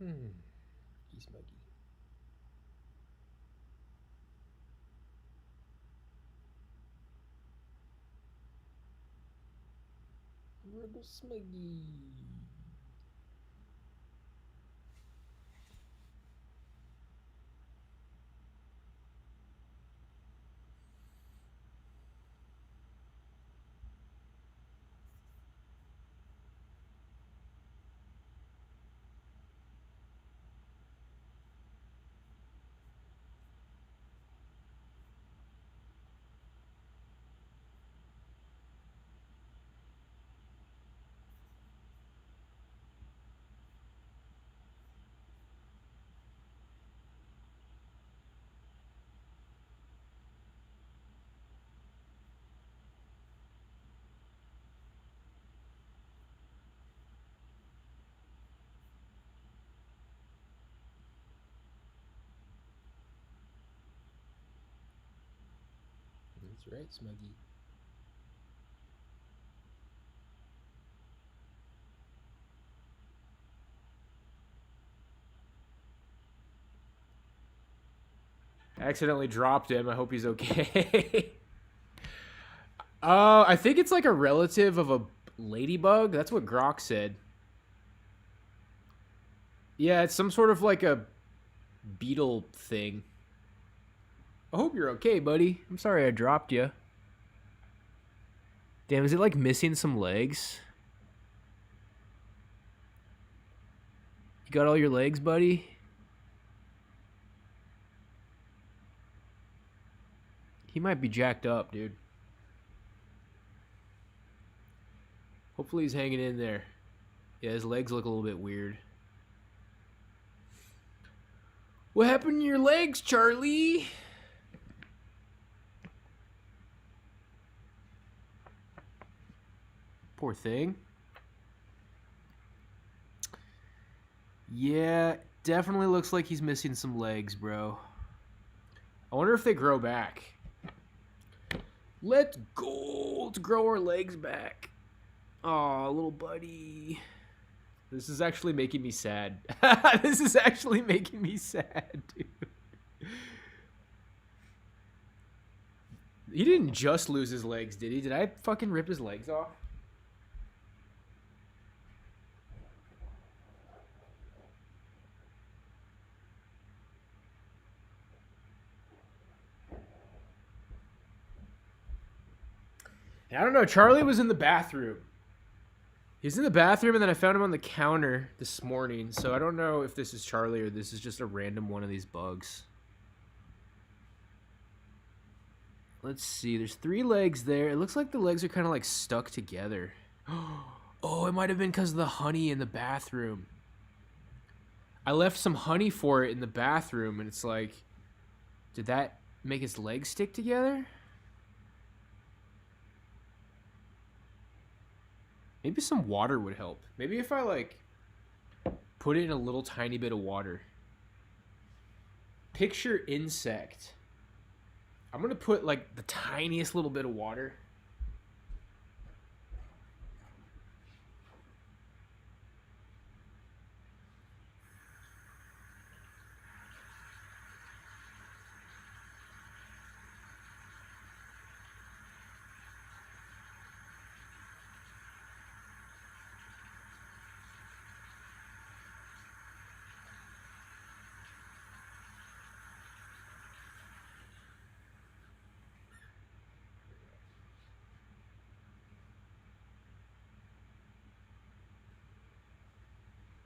He's Smuggy. Little Smuggy. That's right, Smuggy. I accidentally dropped him. I hope he's okay. I think it's like a relative of a ladybug. That's what Grok said. Yeah, it's some sort of like a beetle thing. I hope you're okay, buddy. I'm sorry I dropped you. Damn, is it like missing some legs? You got all your legs, buddy? He might be jacked up, dude. Hopefully he's hanging in there. Yeah, his legs look a little bit weird. What happened to your legs, Charlie? Poor thing. Yeah, definitely looks like he's missing some legs, bro. I wonder if they grow back. Let's go. Let's grow our legs back. Aw, little buddy. This is actually making me sad. This is actually making me sad, dude. He didn't just lose his legs, did he? Did I fucking rip his legs off? I don't know. Charlie was in the bathroom. He's in the bathroom, and then I found him on the counter this morning. So I don't know if this is Charlie or this is just a random one of these bugs. Let's see. There's 3 legs there. It looks like the legs are kind of like stuck together. Oh, it might have been because of the honey in the bathroom. I left some honey for it in the bathroom, and it's like, did that make its legs stick together? Maybe some water would help. Maybe if I like put it in a little tiny bit of water. Picture insect. I'm gonna put like the tiniest little bit of water.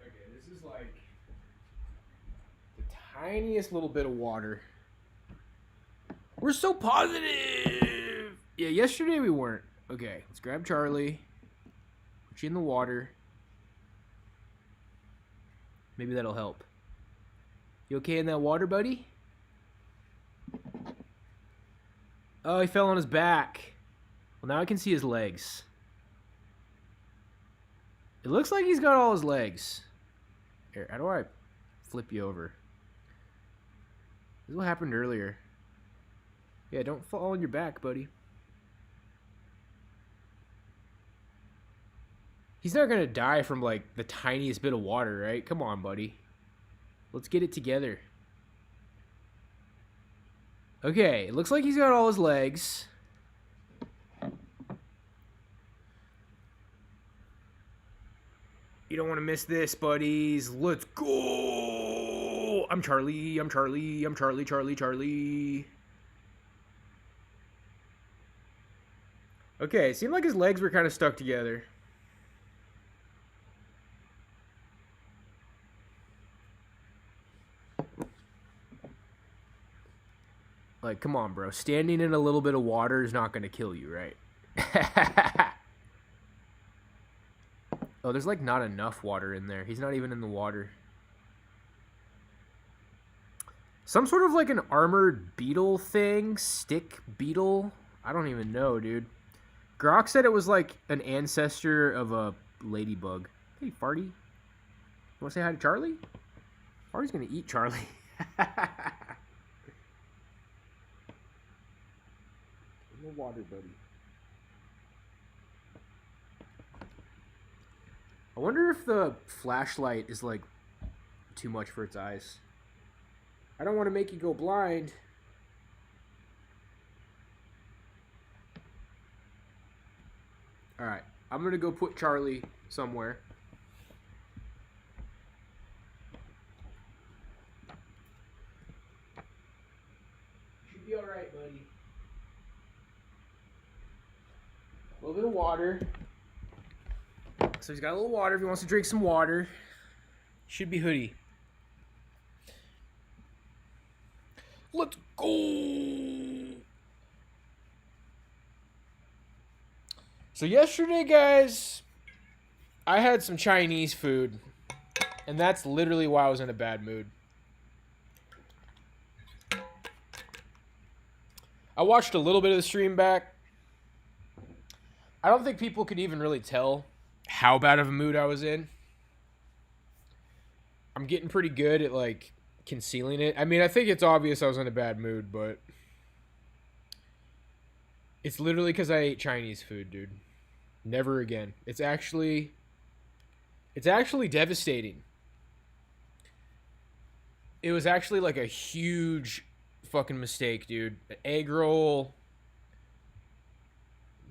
Okay, this is like the tiniest little bit of water. We're so positive. Yeah, yesterday we weren't. Okay, let's grab Charlie. Put you in the water. Maybe that'll help. You okay in that water, buddy? Oh, he fell on his back. Well, now I can see his legs. It looks like he's got all his legs. Here, how do I flip you over? This is what happened earlier. Yeah, don't fall on your back, buddy. He's not gonna die from like the tiniest bit of water, right? Come on, buddy. Let's get it together. Okay, it looks like he's got all his legs. You don't want to miss this, buddies. Let's go! I'm Charlie, I'm Charlie, I'm Charlie, Charlie, Charlie. Okay, it seemed like his legs were kind of stuck together. Like, come on, bro. Standing in a little bit of water is not going to kill you, right? Oh, there's like not enough water in there. He's not even in the water. Some sort of like an armored beetle thing. Stick beetle. I don't even know, dude. Grok said it was like an ancestor of a ladybug. Hey, Farty. You want to say hi to Charlie? Farty's going to eat Charlie. No water, buddy. I wonder if the flashlight is like too much for its eyes. I don't want to make you go blind. Alright, I'm going to go put Charlie somewhere. Should be alright, buddy. A little bit of water. So he's got a little water if he wants to drink some water. Should be hoodie. Let's go! So yesterday, guys, I had some Chinese food. And that's literally why I was in a bad mood. I watched a little bit of the stream back. I don't think people could even really tell how bad of a mood I was in. I'm getting pretty good at, like, concealing it. I mean, I think it's obvious I was in a bad mood, but it's literally because I ate Chinese food, dude. Never again. It's actually devastating. It was actually, like, a huge fucking mistake, dude. An egg roll,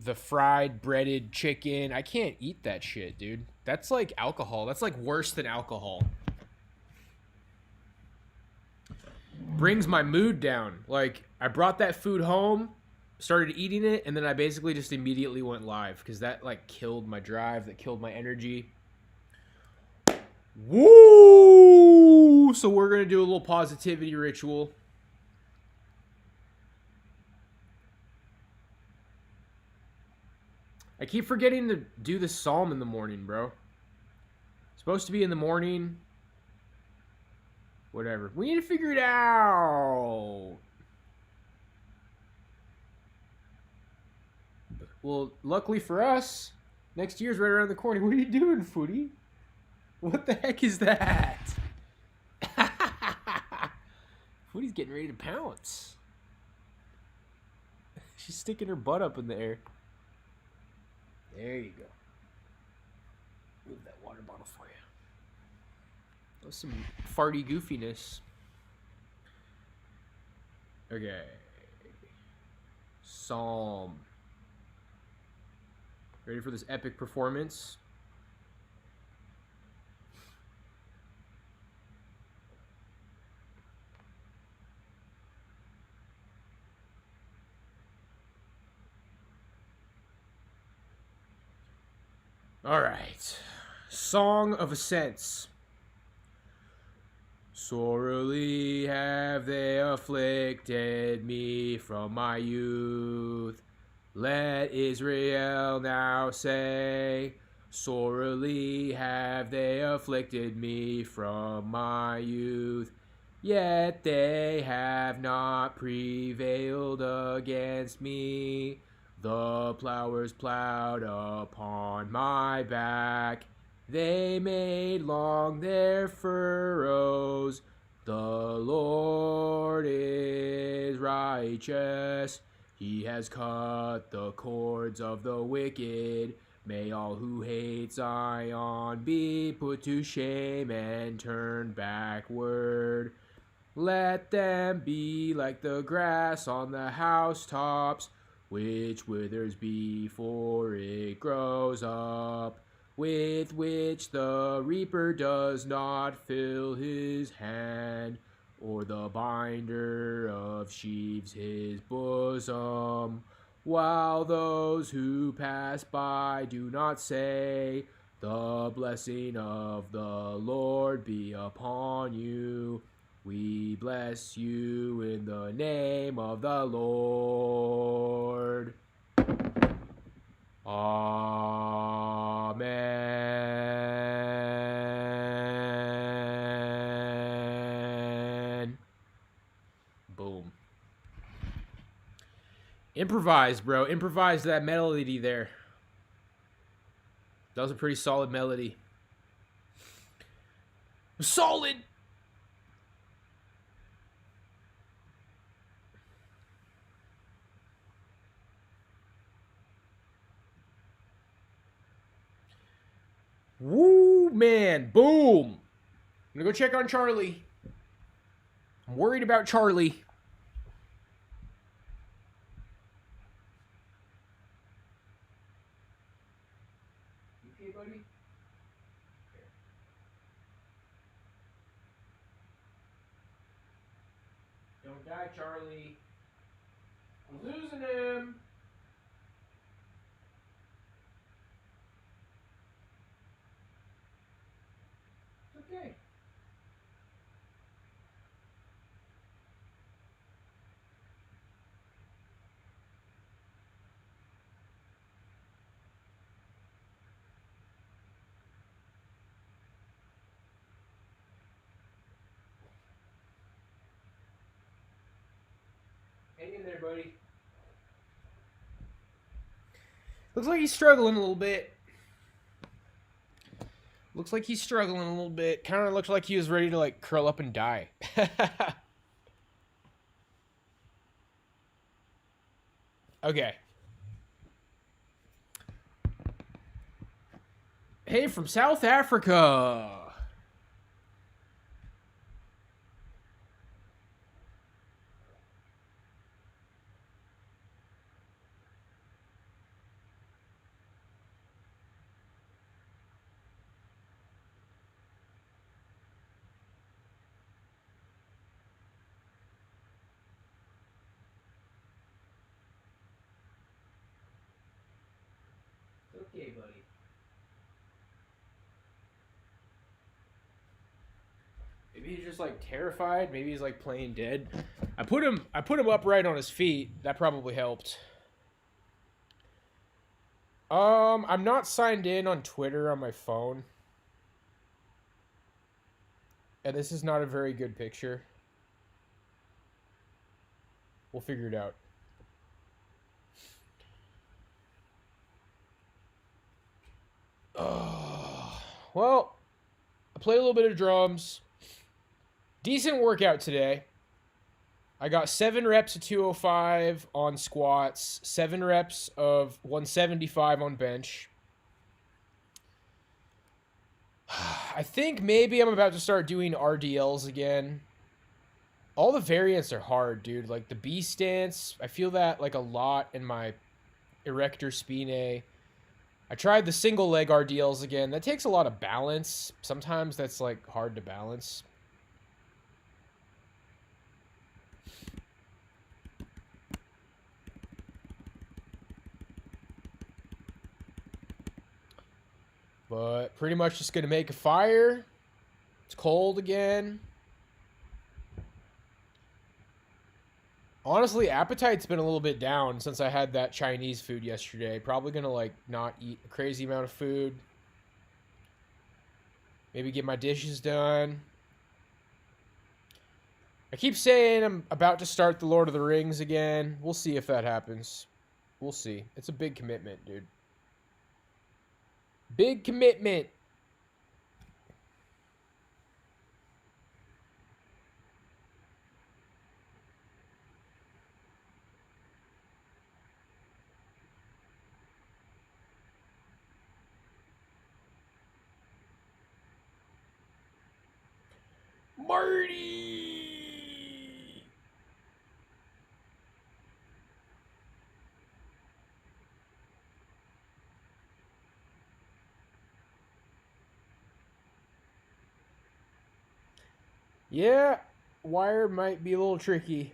the fried breaded chicken. I can't eat that shit, dude. That's like alcohol. That's like worse than alcohol. Brings my mood down. Like, I brought that food home, started eating it, and then I basically just immediately went live because that like killed my drive, that killed my energy. Woo! So we're gonna do a little positivity ritual. I keep forgetting to do the psalm in the morning, bro. It's supposed to be in the morning. Whatever. We need to figure it out. Well, luckily for us, next year's right around the corner. What are you doing, Footy? What the heck is that? Footy's getting ready to pounce. She's sticking her butt up in the air. There you go. Move that water bottle for you. That was some farty goofiness. Okay. Psalm. Ready for this epic performance? All right. Song of Ascents. Sorely have they afflicted me from my youth. Let Israel now say, sorely have they afflicted me from my youth. Yet they have not prevailed against me. The plowers plowed upon my back. They made long their furrows. The Lord is righteous. He has cut the cords of the wicked. May all who hate Zion be put to shame and turn backward. Let them be like the grass on the housetops, which withers before it grows up, with which the reaper does not fill his hand, or the binder of sheaves his bosom. While those who pass by do not say, the blessing of the Lord be upon you. We bless you in the name of the Lord. Amen. Boom. Improvise, bro. Improvise that melody there. That was a pretty solid melody. Solid! Woo, man. Boom. I'm gonna go check on Charlie. I'm worried about Charlie. You okay, buddy? Don't die, Charlie. I'm losing him. It's okay. Hang in there, buddy. Looks like he's struggling a little bit. Looks like he's struggling a little bit. Kind of looks like he was ready to like curl up and die. Okay. Hey, from South Africa. Okay, buddy. Maybe he's just like terrified. Maybe he's like playing dead. I put him upright on his feet. That probably helped. I'm not signed in on Twitter on my phone. And this is not a very good picture. We'll figure it out. Well, I played a little bit of drums. Decent workout today. I got 7 reps of 205 on squats, 7 reps of 175 on bench. I think maybe I'm about to start doing RDLs again. All the variants are hard, dude. Like the B stance, I feel that like a lot in my erector spinae. I tried the single leg RDLs again. That takes a lot of balance. Sometimes that's like hard to balance. But pretty much just going to make a fire. It's cold again. Honestly, appetite's been a little bit down since I had that Chinese food yesterday. Probably going to like not eat a crazy amount of food. Maybe get my dishes done. I keep saying I'm about to start The Lord of the Rings again. We'll see if that happens. We'll see. It's a big commitment, dude. Big commitment. Marty! Yeah, wire might be a little tricky.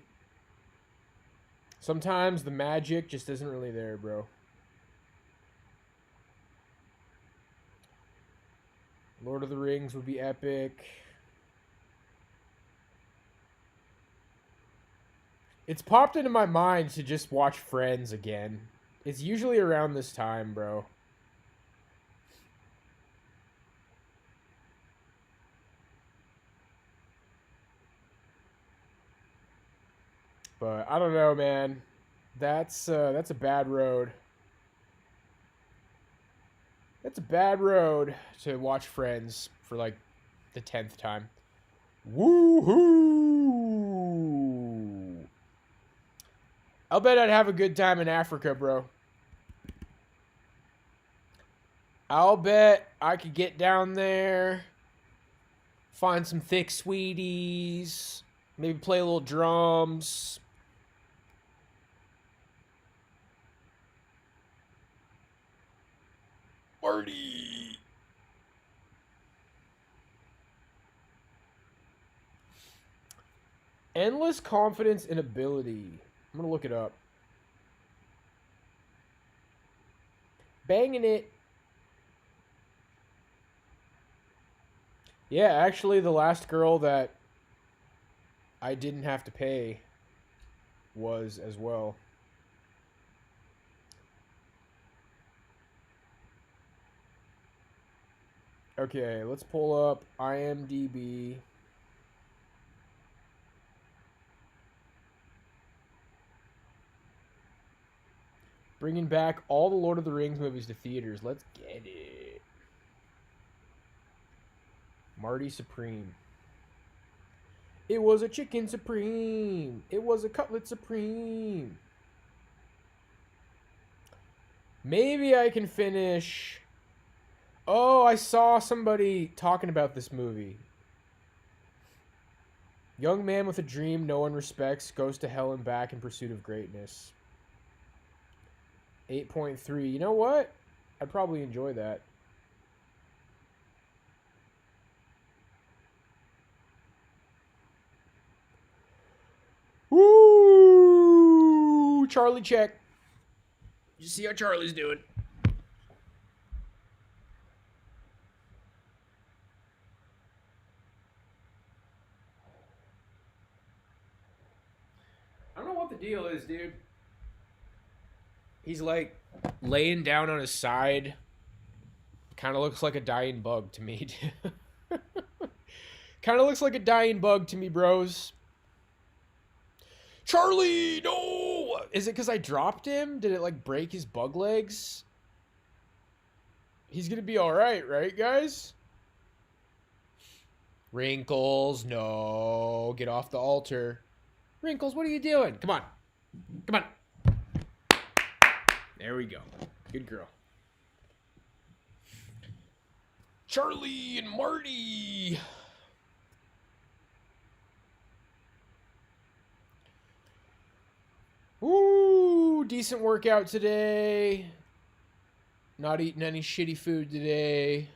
Sometimes the magic just isn't really there, bro. Lord of the Rings would be epic. It's popped into my mind to just watch Friends again. It's usually around this time, bro. But I don't know, man. That's a bad road. That's a bad road to watch Friends for like the 10th time. Woohoo! I'll bet I'd have a good time in Africa, bro. I'll bet I could get down there, find some thick sweeties, maybe play a little drums. Marty! Endless confidence and ability. I'm gonna look it up. Banging it. Yeah, actually, the last girl that I didn't have to pay was as well. Okay, let's pull up IMDb. Bringing back all the Lord of the Rings movies to theaters. Let's get it. Marty Supreme. It was a chicken supreme. It was a cutlet supreme. Maybe I can finish. Oh, I saw somebody talking about this movie. Young man with a dream no one respects goes to hell and back in pursuit of greatness. 8.3. You know what? I'd probably enjoy that. Woo! Charlie check. You see how Charlie's doing. I don't know what the deal is, dude. He's like laying down on his side. Kind of looks like a dying bug to me. Kind of looks like a dying bug to me, bros. Charlie, no! Is it because I dropped him? Did it like break his bug legs? He's gonna be alright, right, guys? Wrinkles, no. Get off the altar. Wrinkles, what are you doing? Come on. Come on. There we go. Good girl. Charlie and Marty. Ooh, decent workout today. Not eating any shitty food today.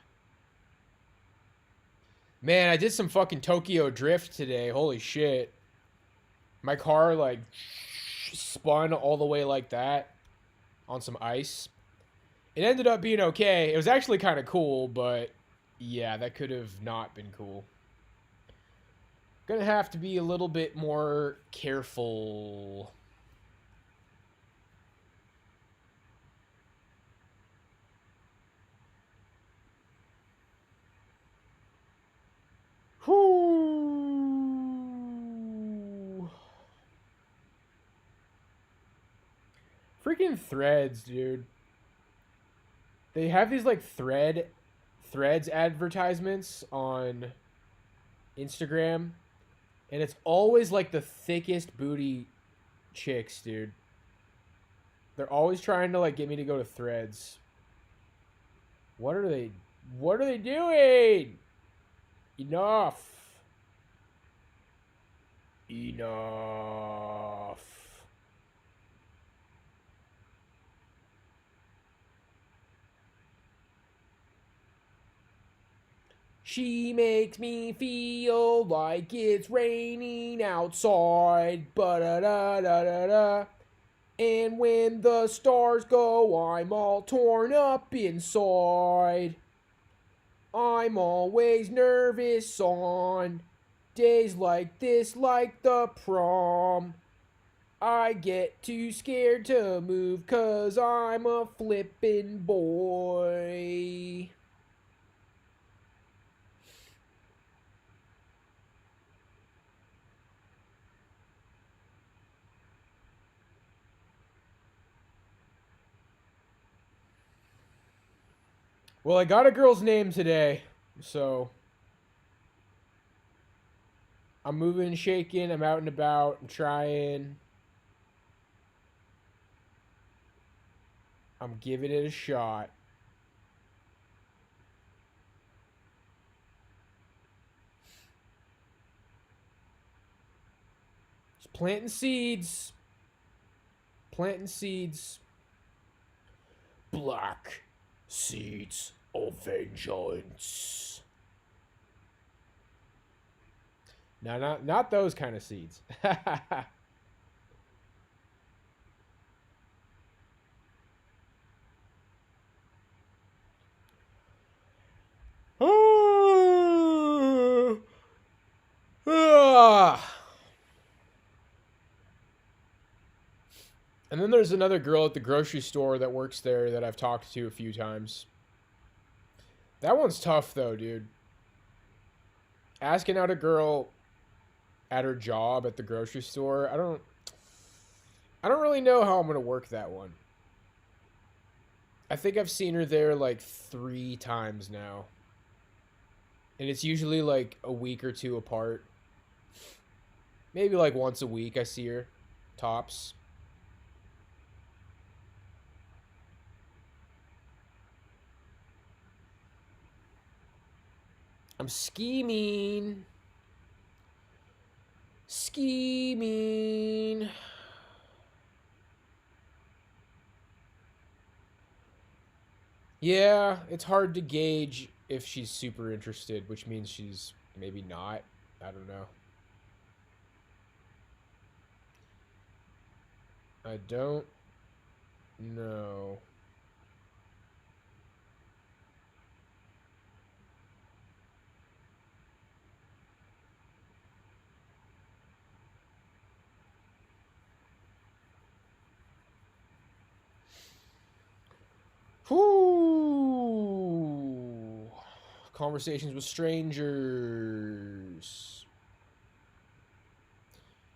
Man, I did some fucking Tokyo Drift today. Holy shit. My car, like, spun all the way like that on some ice. It ended up being okay. It was actually kind of cool, but yeah, that could have not been cool. Gonna have to be a little bit more careful. Whoo! Freaking Threads, dude. They have these like Threads advertisements on Instagram, and it's always like the thickest booty chicks, dude. They're always trying to like get me to go to Threads. What are they doing? Enough. Enough. She makes me feel like it's raining outside. Ba-da-da-da-da-da. And when the stars go, I'm all torn up inside. I'm always nervous on days like this, like the prom. I get too scared to move 'cause I'm a flippin' boy. Well, I got a girl's name today, so I'm moving and shaking. I'm out and about. I'm trying. I'm giving it a shot. Just planting seeds. Planting seeds. Black seeds of vengeance. No, not those kind of seeds. And then there's another girl at the grocery store that works there that I've talked to a few times. That one's tough though, dude. Asking out a girl at her job at the grocery store, I don't really know how I'm going to work that one. I think I've seen her there like 3 times now. And it's usually like a week or two apart. Maybe like once a week I see her. Tops. I'm scheming. Scheming. Yeah, it's hard to gauge if she's super interested, which means she's maybe not. I don't know. I don't know. Whoo! Conversations with strangers.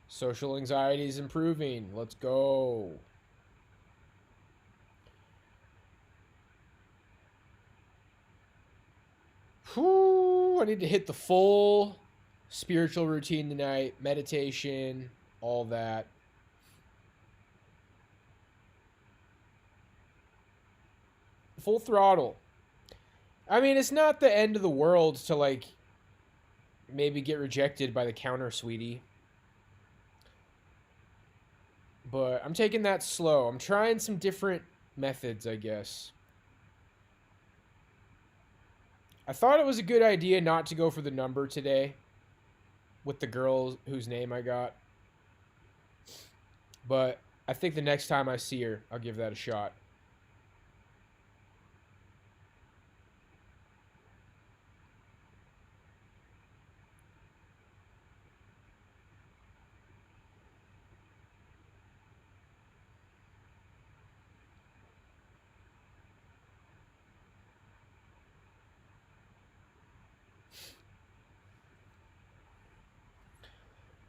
Social anxiety is improving. Let's go. Whoo! I need to hit the full spiritual routine tonight. Meditation, all that. Full throttle. I mean, it's not the end of the world to like maybe get rejected by the counter sweetie. But I'm taking that slow. I'm trying some different methods, I guess. I thought it was a good idea not to go for the number today with the girl whose name I got. But I think the next time I see her, I'll give that a shot.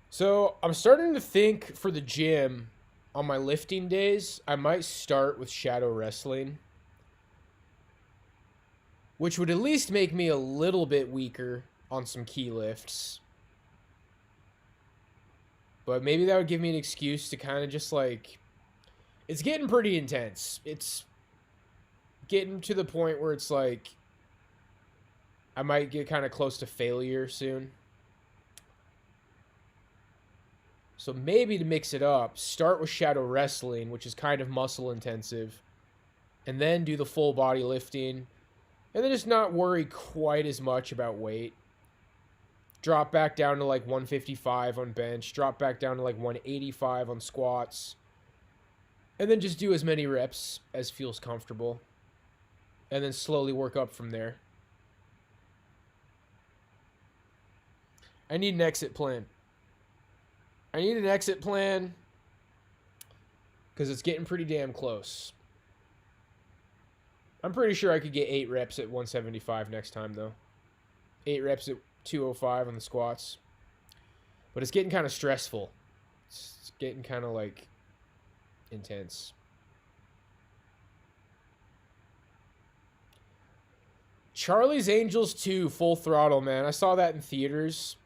So I'm starting to think for the gym on my lifting days, I might start with shadow wrestling, which would at least make me a little bit weaker on some key lifts. But maybe that would give me an excuse to kind of just like, it's getting pretty intense. It's getting to the point where it's like, I might get kind of close to failure soon. So maybe to mix it up, start with shadow wrestling, which is kind of muscle intensive, and then do the full body lifting, and then just not worry quite as much about weight. Drop back down to like 155 on bench, drop back down to like 185 on squats, and then just do as many reps as feels comfortable, and then slowly work up from there. I need an exit plan. I need an exit plan because it's getting pretty damn close. I'm pretty sure I could get 8 reps at 175 next time, though. 8 reps at 205 on the squats. But it's getting kind of stressful. It's getting kind of, like, intense. Charlie's Angels 2, Full Throttle, man. I saw that in theaters.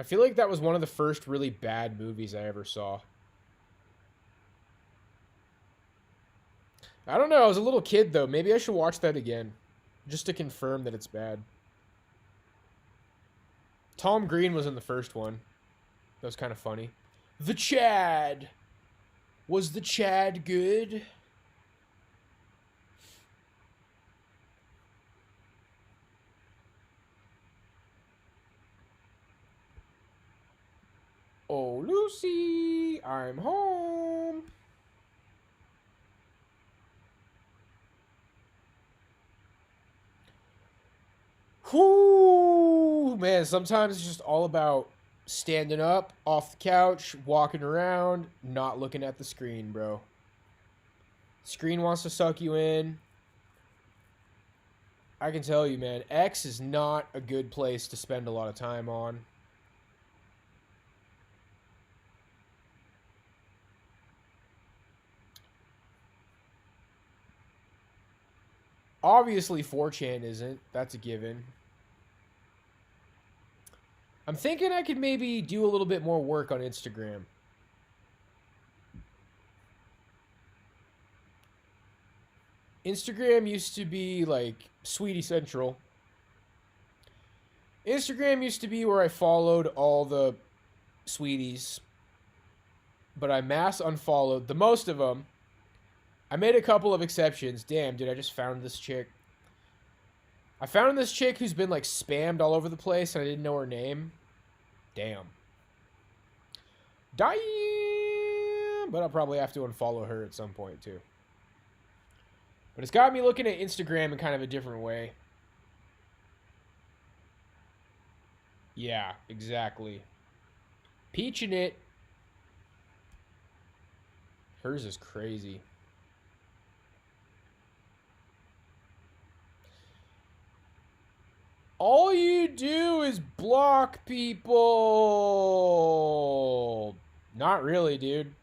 I feel like that was one of the first really bad movies I ever saw. I don't know. I was a little kid, though. Maybe I should watch that again. Just to confirm that it's bad. Tom Green was in the first one. That was kind of funny. The Chad. Was the Chad good? Oh, Lucy, I'm home. Whoo, man, sometimes it's just all about standing up off the couch, walking around, not looking at the screen, bro. Screen wants to suck you in. I can tell you, man, X is not a good place to spend a lot of time on. Obviously, 4chan isn't. That's a given. I'm thinking I could maybe do a little bit more work on Instagram. Instagram used to be like Sweetie Central. Instagram used to be where I followed all the sweeties, but I mass unfollowed the most of them. I made a couple of exceptions. Damn, dude, I just found this chick. I found this chick who's been like spammed all over the place and I didn't know her name. Damn. Damn! But I'll probably have to unfollow her at some point too. But it's got me looking at Instagram in kind of a different way. Yeah, exactly. Peaching it. Hers is crazy. All you do is block people. Not really, dude.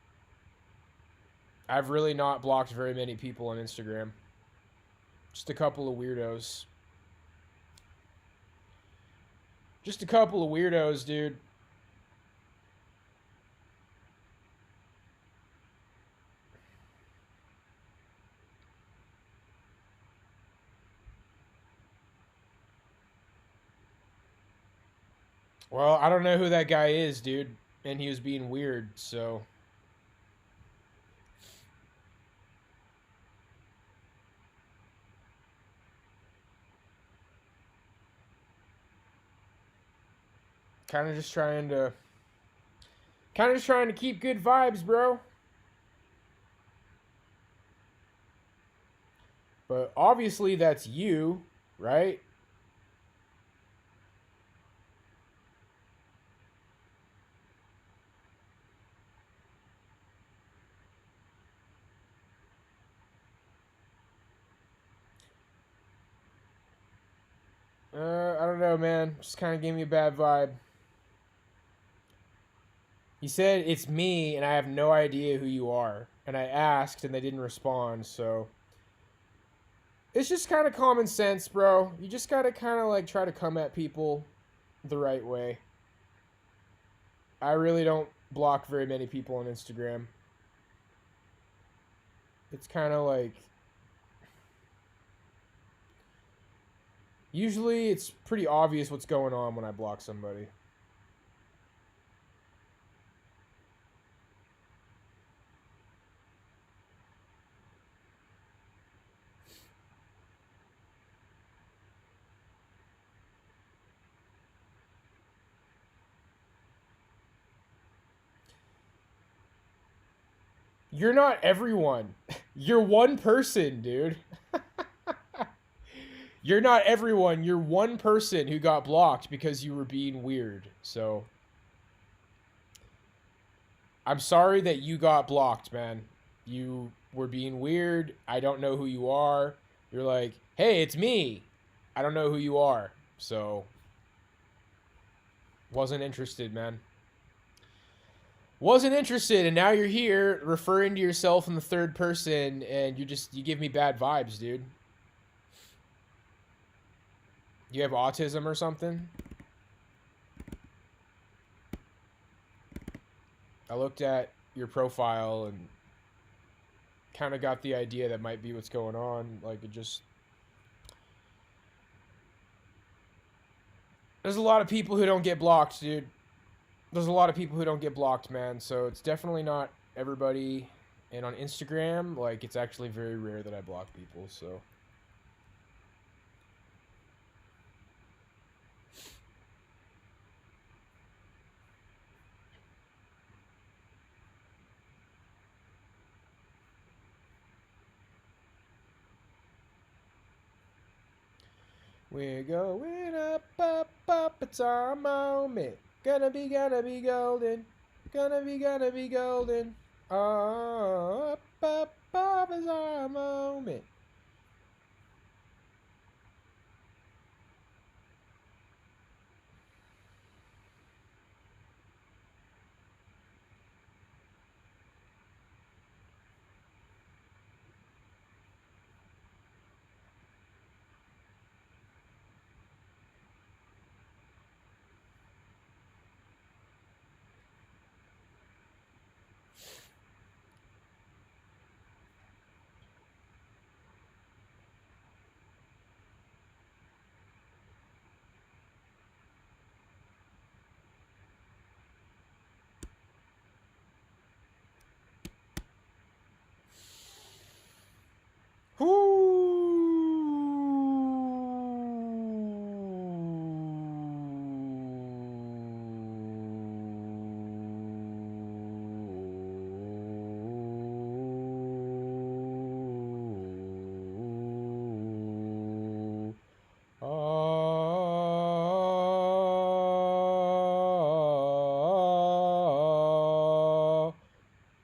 I've really not blocked very many people on Instagram. Just a couple of weirdos. Just a couple of weirdos, dude. Well, I don't know who that guy is, dude. And he was being weird, so... Kind of just trying to keep good vibes, bro. But obviously that's you, right? I don't know, man. Just kind of gave me a bad vibe. He said, it's me, and I have no idea who you are. And I asked, and they didn't respond, so... It's just kind of common sense, bro. You just gotta kind of, like, try to come at people the right way. I really don't block very many people on Instagram. It's kind of like... Usually, it's pretty obvious what's going on when I block somebody. You're not everyone. You're one person, dude. You're not everyone. You're one person who got blocked because you were being weird. So I'm sorry that you got blocked, man. You were being weird. I don't know who you are. You're like, hey, it's me. I don't know who you are. So wasn't interested, man. Wasn't interested, and now you're here referring to yourself in the third person, and you give me bad vibes, dude. You have autism or something? I looked at your profile and kind of got the idea that might be what's going on. Like, it just... There's a lot of people who don't get blocked, dude. There's a lot of people who don't get blocked, man. So it's definitely not everybody. And on Instagram, like, it's actually very rare that I block people, so... We're going up, up, up, it's our moment. Gonna be golden. Gonna be golden. Up, up, up, it's our moment.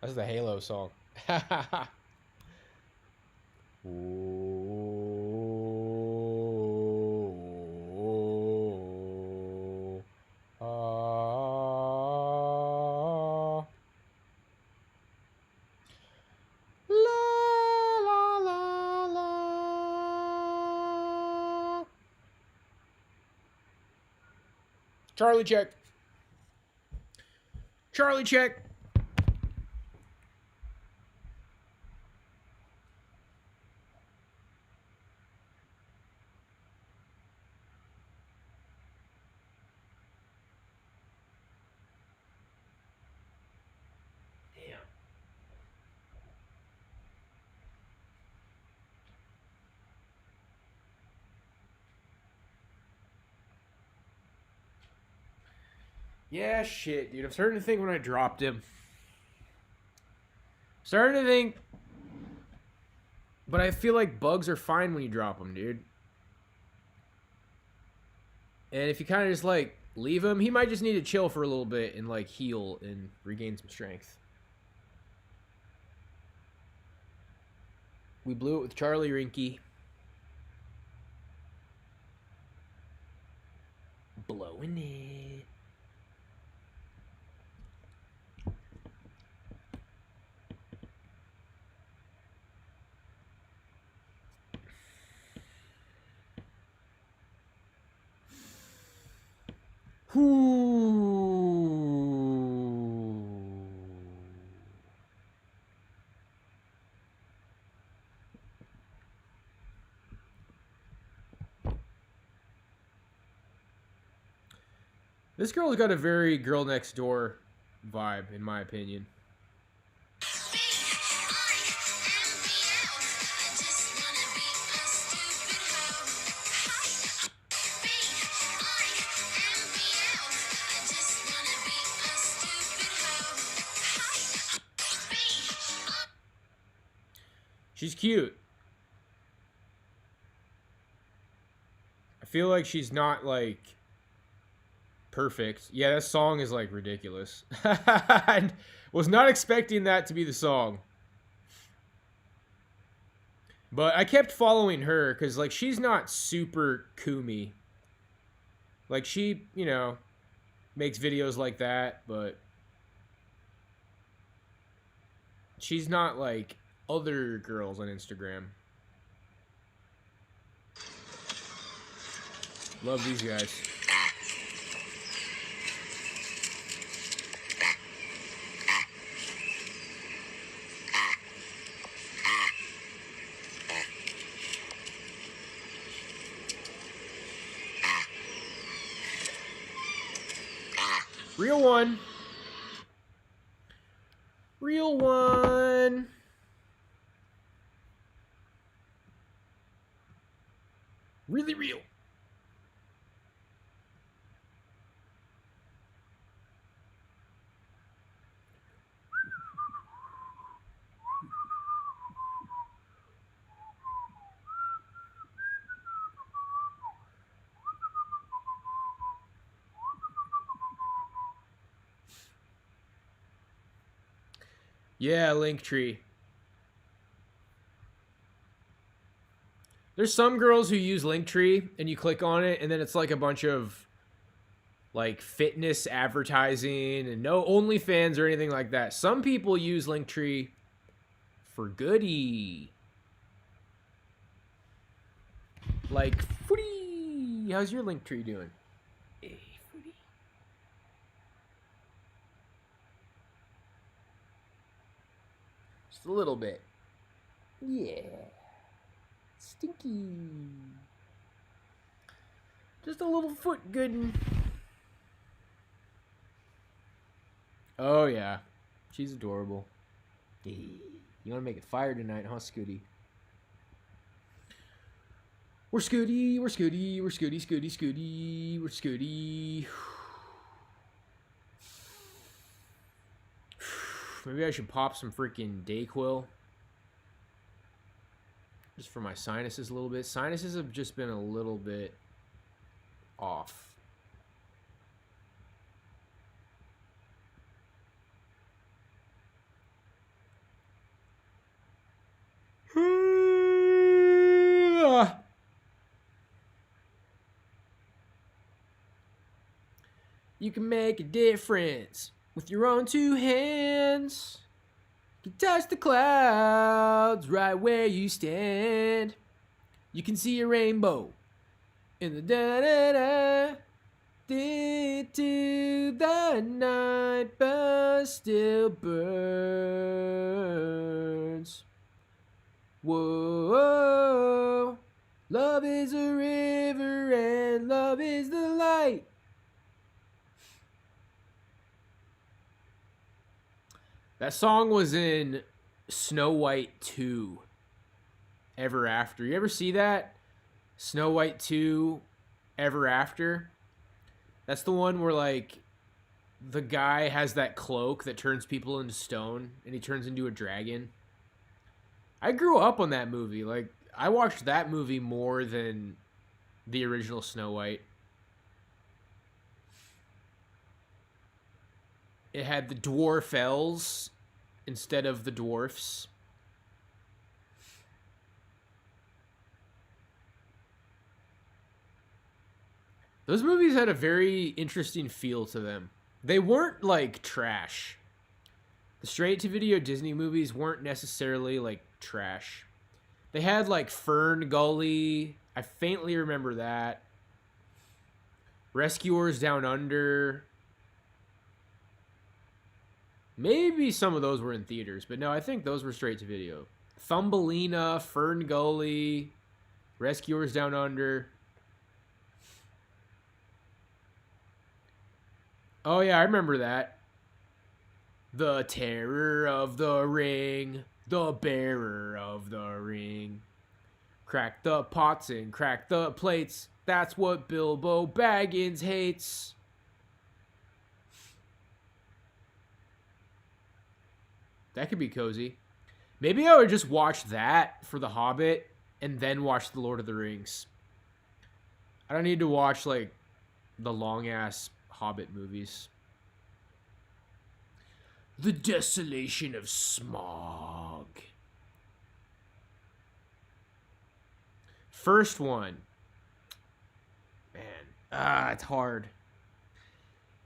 That's the Halo song. Charlie check. Charlie check. Damn. Yeah, shit, dude. I'm starting to think when I dropped him. Starting to think. But I feel like bugs are fine when you drop them, dude. And if you kind of just, like, leave him, he might just need to chill for a little bit and, like, heal and regain some strength. We blew it with Charlie Rinky. Blowing it. This girl's got a very girl next door vibe, in my opinion. She's cute. I feel like she's not like perfect. Yeah, that song is like ridiculous. I was not expecting that to be the song. But I kept following her because like she's not super koomy. Like she, you know, makes videos like that, but she's not like other girls on Instagram. Love these guys. Real one. Real one. Really real. Yeah, Linktree. There's some girls who use Linktree and you click on it and then it's like a bunch of like fitness advertising and no OnlyFans or anything like that. Some people use Linktree for goody. Like Footy. How's your Linktree doing? Hey, Footy. Just a little bit. Yeah. Stinky. Just a little foot goodin'. Oh, yeah. She's adorable. Hey. You want to make it fire tonight, huh, Scooty? We're Scooty, we're Scooty, we're Scooty, Scooty, Scooty, we're Scooty. Maybe I should pop some freaking Dayquil. Just for my sinuses a little bit. Sinuses have just been a little bit off. You can make a difference with your own two hands. You can touch the clouds right where you stand. You can see a rainbow in the da-da-da. Into the night, but still burns. Whoa, love is a river and love is the light. That song was in Snow White 2, Ever After. You ever see that? Snow White 2, Ever After? That's the one where, like, the guy has that cloak that turns people into stone, and he turns into a dragon. I grew up on that movie. Like, I watched that movie more than the original Snow White. It had the dwarf elves instead of the dwarfs. Those movies had a very interesting feel to them. They weren't like trash. The straight-to-video Disney movies weren't necessarily like trash. They had like Fern Gully. I faintly remember that. Rescuers Down Under. Maybe some of those were in theaters, but no, I think those were straight to video. Thumbelina, Fern Gully, Rescuers Down Under. Oh yeah, I remember that. The terror of the ring, the bearer of the ring. Crack the pots and crack the plates. That's what Bilbo Baggins hates. That could be cozy. Maybe I would just watch that for The Hobbit and then watch The Lord of the Rings. I don't need to watch like the long ass Hobbit movies. The desolation of Smog. First one. Man, it's hard.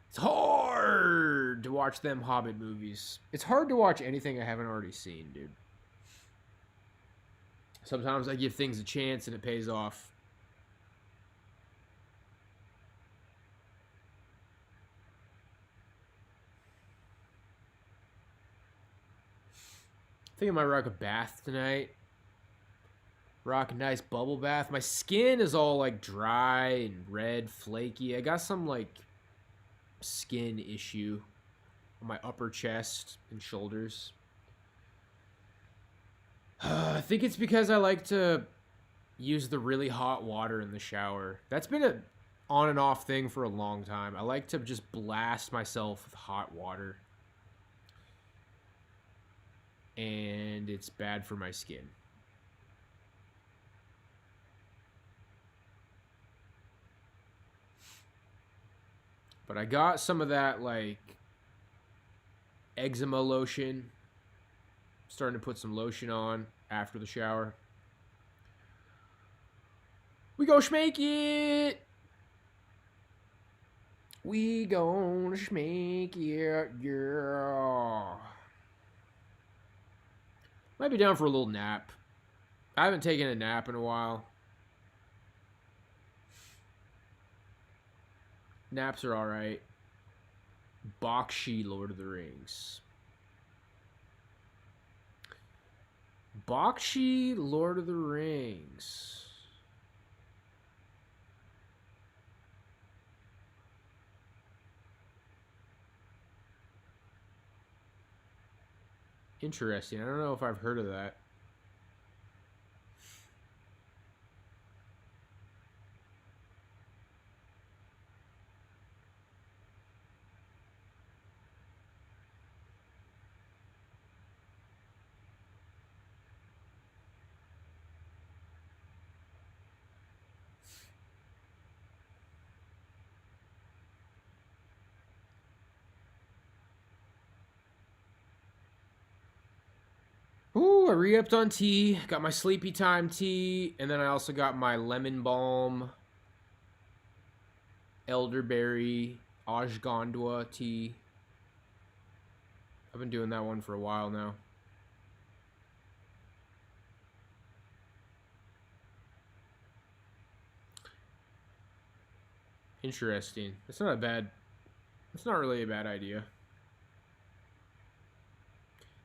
It's hard to watch them Hobbit movies. It's hard to watch anything I haven't already seen, dude. Sometimes I give things a chance and it pays off. I think I might rock a bath tonight. Rock a nice bubble bath. My skin is all like dry and red, flaky. I got some like skin issue on my upper chest and shoulders. I think it's because I like to use the really hot water in the shower. That's been a on and off thing for a long time. I like to just blast myself with hot water. And it's bad for my skin. But I got some of that like eczema lotion. Starting to put some lotion on after the shower. We go schmake it. We gonna schmake it, yeah. Might be down for a little nap. I haven't taken a nap in a while. Naps are alright. Bakshi, Lord of the Rings. Bakshi, Lord of the Rings. Interesting. I don't know if I've heard of that. Ooh, I re-upped on tea. Got my sleepy time tea. And then I also got my lemon balm, elderberry, ashwagandha tea. I've been doing that one for a while now. Interesting. It's not a bad... It's not really a bad idea.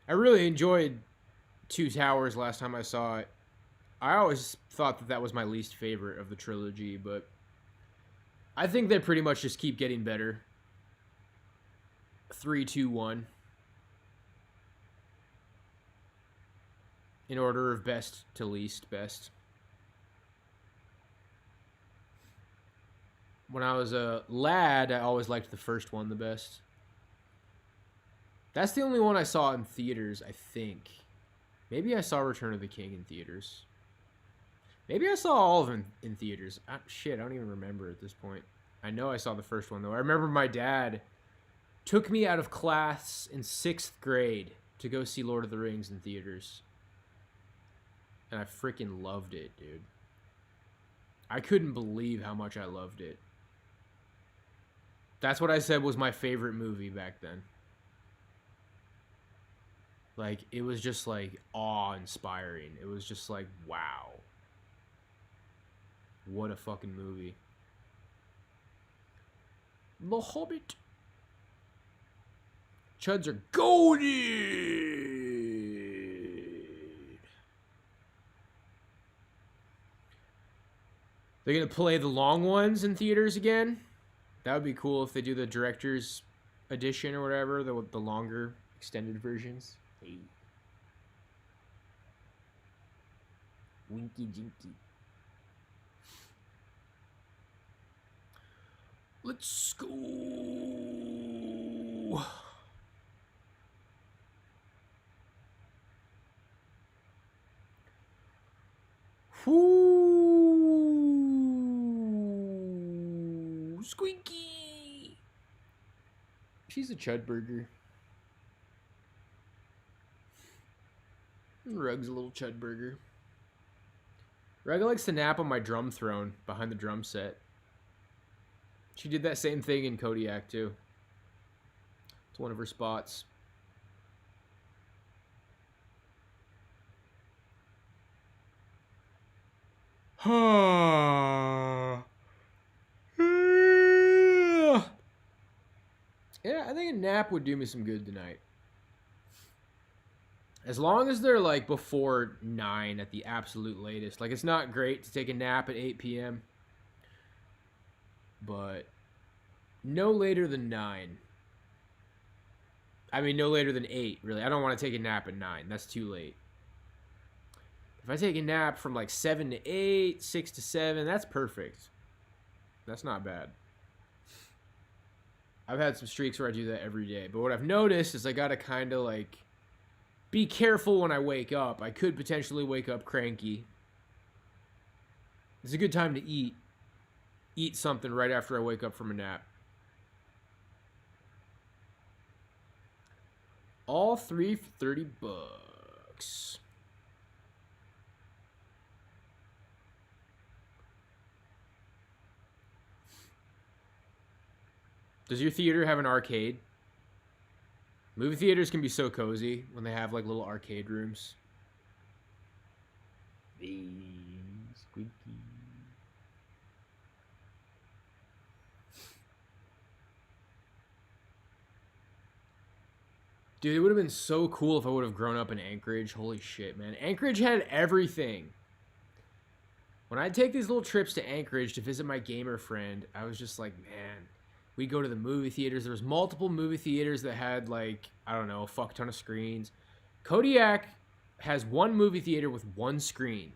I really enjoyed Two Towers last time I saw it. I always thought that that was my least favorite of the trilogy, but I think they pretty much just keep getting better. 3, 2, 1. In order of best to least best. When I was a lad, I always liked the first one the best. That's the only one I saw in theaters, I think. Maybe I saw Return of the King in theaters. Maybe I saw all of them in theaters. Shit, I don't even remember at this point. I know I saw the first one, though. I remember my dad took me out of class in 6th grade to go see Lord of the Rings in theaters. And I freaking loved it, dude. I couldn't believe how much I loved it. That's what I said was my favorite movie back then. Like, it was just, like, awe-inspiring. It was just like, wow. What a fucking movie. The Hobbit. Chuds are golden. They're going to play the long ones in theaters again. That would be cool if they do the director's edition or whatever, the longer extended versions. Hey. Winky jinky. Let's go. Whoo! Squeaky! She's a chud burger. Rug's a little chud burger. Rug likes to nap on my drum throne behind the drum set. She did that same thing in Kodiak too. It's one of her spots. Yeah, I think a nap would do me some good tonight. As long as they're like before 9 at the absolute latest. Like, it's not great to take a nap at 8 p.m. But no later than 9. I mean, no later than 8, really. I don't want to take a nap at 9. That's too late. If I take a nap from like 7 to 8, 6 to 7, that's perfect. That's not bad. I've had some streaks where I do that every day. But what I've noticed is I got to kind of like be careful when I wake up. I could potentially wake up cranky. It's a good time to eat. Eat something right after I wake up from a nap. All 3 for $30. Does your theater have an arcade? Movie theaters can be so cozy when they have like little arcade rooms. Squeaky. Dude, it would have been so cool if I would have grown up in Anchorage. Holy shit, man. Anchorage had everything. When I'd take these little trips to Anchorage to visit my gamer friend, I was just like, man, we'd go to the movie theaters. There was multiple movie theaters that had like, I don't know, a fuck ton of screens. Kodiak has one movie theater with one screen.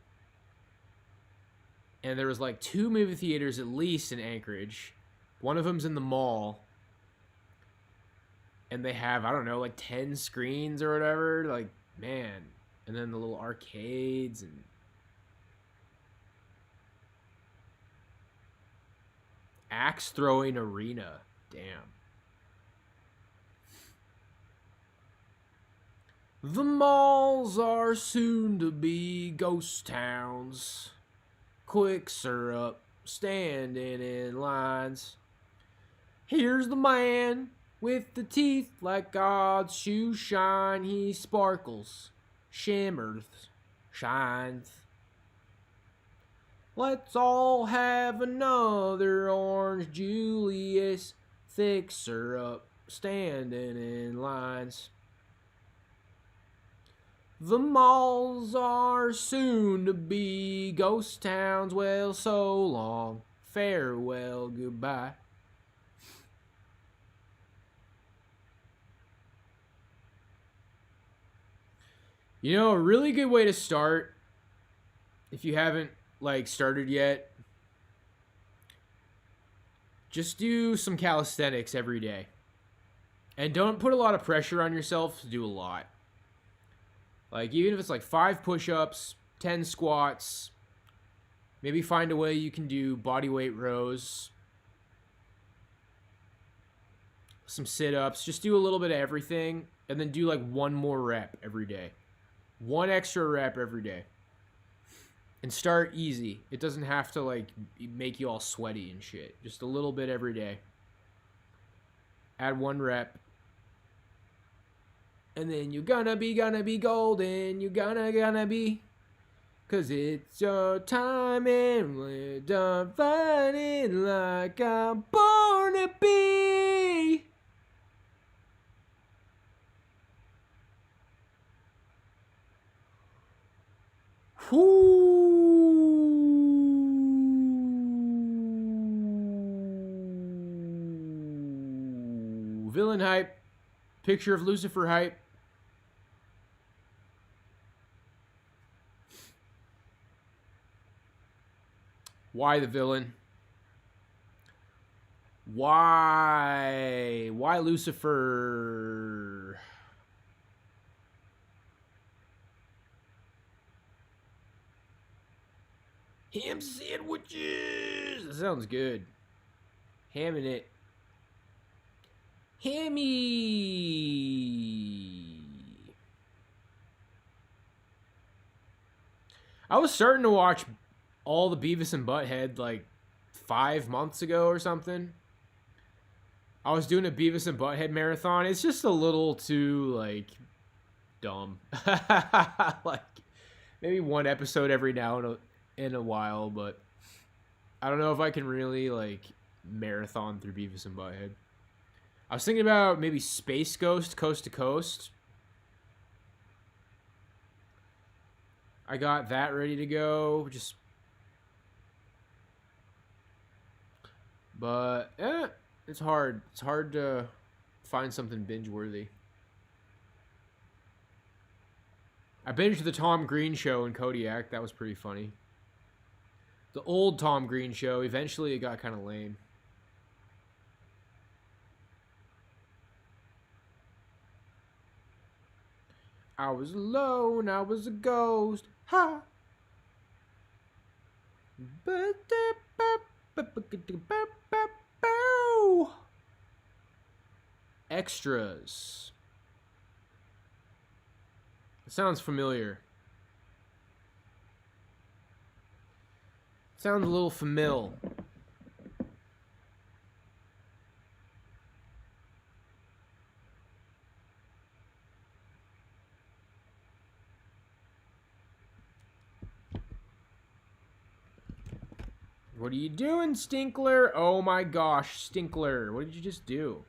And there was like 2 movie theaters at least in Anchorage. One of them's in the mall. And they have, I don't know, like 10 screens or whatever. Like, man. And then the little arcades and... axe throwing arena. Damn. The malls are soon to be ghost towns. Quick syrup, standing in lines. Here's the man with the teeth like God's shoe shine. He sparkles, shimmers, shines. Let's all have another Orange Julius, thick syrup, standing in lines. The malls are soon to be ghost towns. Well, so long, farewell, goodbye. You know, a really good way to start, if you haven't like started yet, just do some calisthenics every day. And don't put a lot of pressure on yourself to do a lot. Like, even if it's like 5 push-ups, 10 squats, maybe find a way you can do body weight rows, some sit-ups, just do a little bit of everything, and then do like 1 more rep every day. 1 extra rep every day. And start easy. It doesn't have to like make you all sweaty and shit. Just a little bit every day. Add 1 rep. And then you're gonna be golden. You're gonna be. 'Cause it's your time and we're done fighting like I'm born to be. Whoo! Villain hype. Picture of Lucifer hype. Why the villain? Why? Why Lucifer? Ham sandwiches. That sounds good. Ham in it. Hammy. I was starting to watch all the Beavis and Butthead like 5 months ago or something. I was doing a Beavis and Butthead marathon. It's just a little too like dumb. Like maybe one episode every now in a while, but I don't know if I can really like marathon through Beavis and Butthead. I was thinking about maybe Space Ghost Coast to Coast. I got that ready to go. But it's hard. It's hard to find something binge worthy. I binged the Tom Green show in Kodiak. That was pretty funny. The old Tom Green show. Eventually, it got kind of lame. I was alone. I was a ghost. Ha! Extras. It sounds familiar. Sounds a little familiar. What are you doing, Stinkler? Oh my gosh, Stinkler. What did you just do?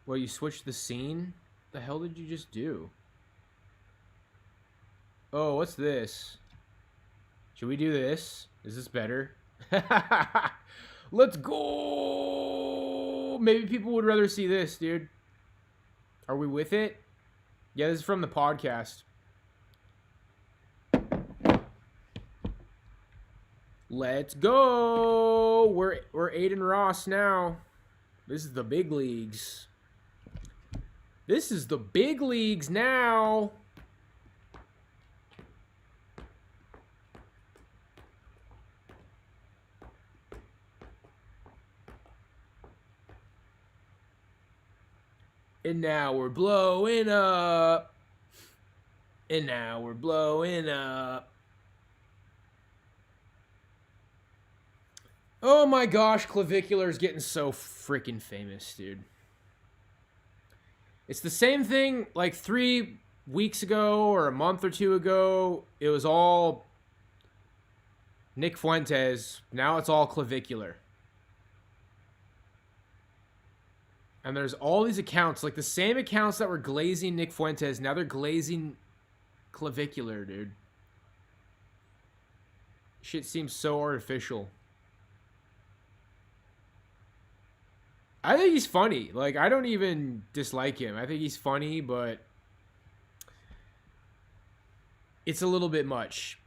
Well, you switched the scene? The hell did you just do? Oh, what's this? Should we do this? Is this better? Let's go! Maybe people would rather see this, dude. Are we with it? Yeah, this is from the podcast. Let's go! We're Aiden Ross now. This is the big leagues. This is the big leagues now. And now we're blowing up. And now we're blowing up. Oh my gosh, Clavicular's getting so freaking famous, dude. It's the same thing like 3 weeks ago or a month or two ago. It was all Nick Fuentes. Now it's all Clavicular. And there's all these accounts, like the same accounts that were glazing Nick Fuentes. Now they're glazing Clavicular, dude. Shit seems so artificial. I think he's funny. Like, I don't even dislike him. I think he's funny, but it's a little bit much.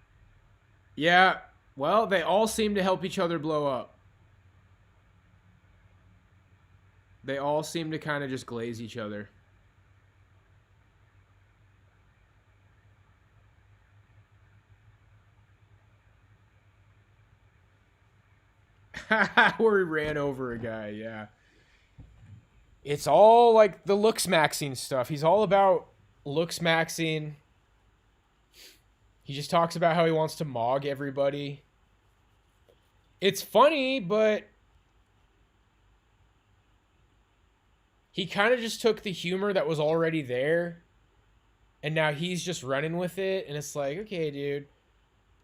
Yeah, well, they all seem to help each other blow up. They all seem to kind of just glaze each other. Where he ran over a guy, yeah. It's all like the looks maxing stuff. He's all about looks maxing. He just talks about how he wants to mog everybody. It's funny, but he kind of just took the humor that was already there, and now he's just running with it. And it's like, okay, dude,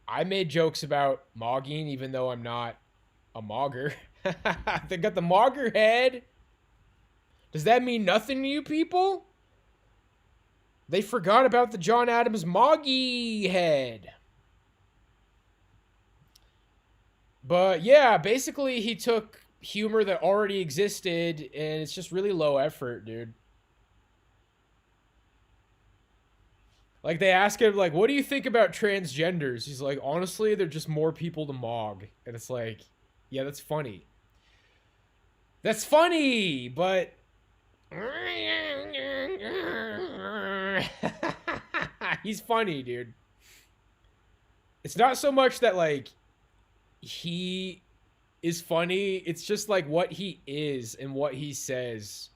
I made jokes about mogging, even though I'm not a mogger. They got the mogger head. Does that mean nothing to you people? They forgot about the John Adams moggy head. But yeah, basically he took humor that already existed, and it's just really low effort, dude. Like, they ask him, like, what do you think about transgenders? He's like, honestly, they're just more people to mog. And it's like, yeah, that's funny. That's funny, but he's funny, dude. It's not so much that like he is funny. It's just like what he is and what he says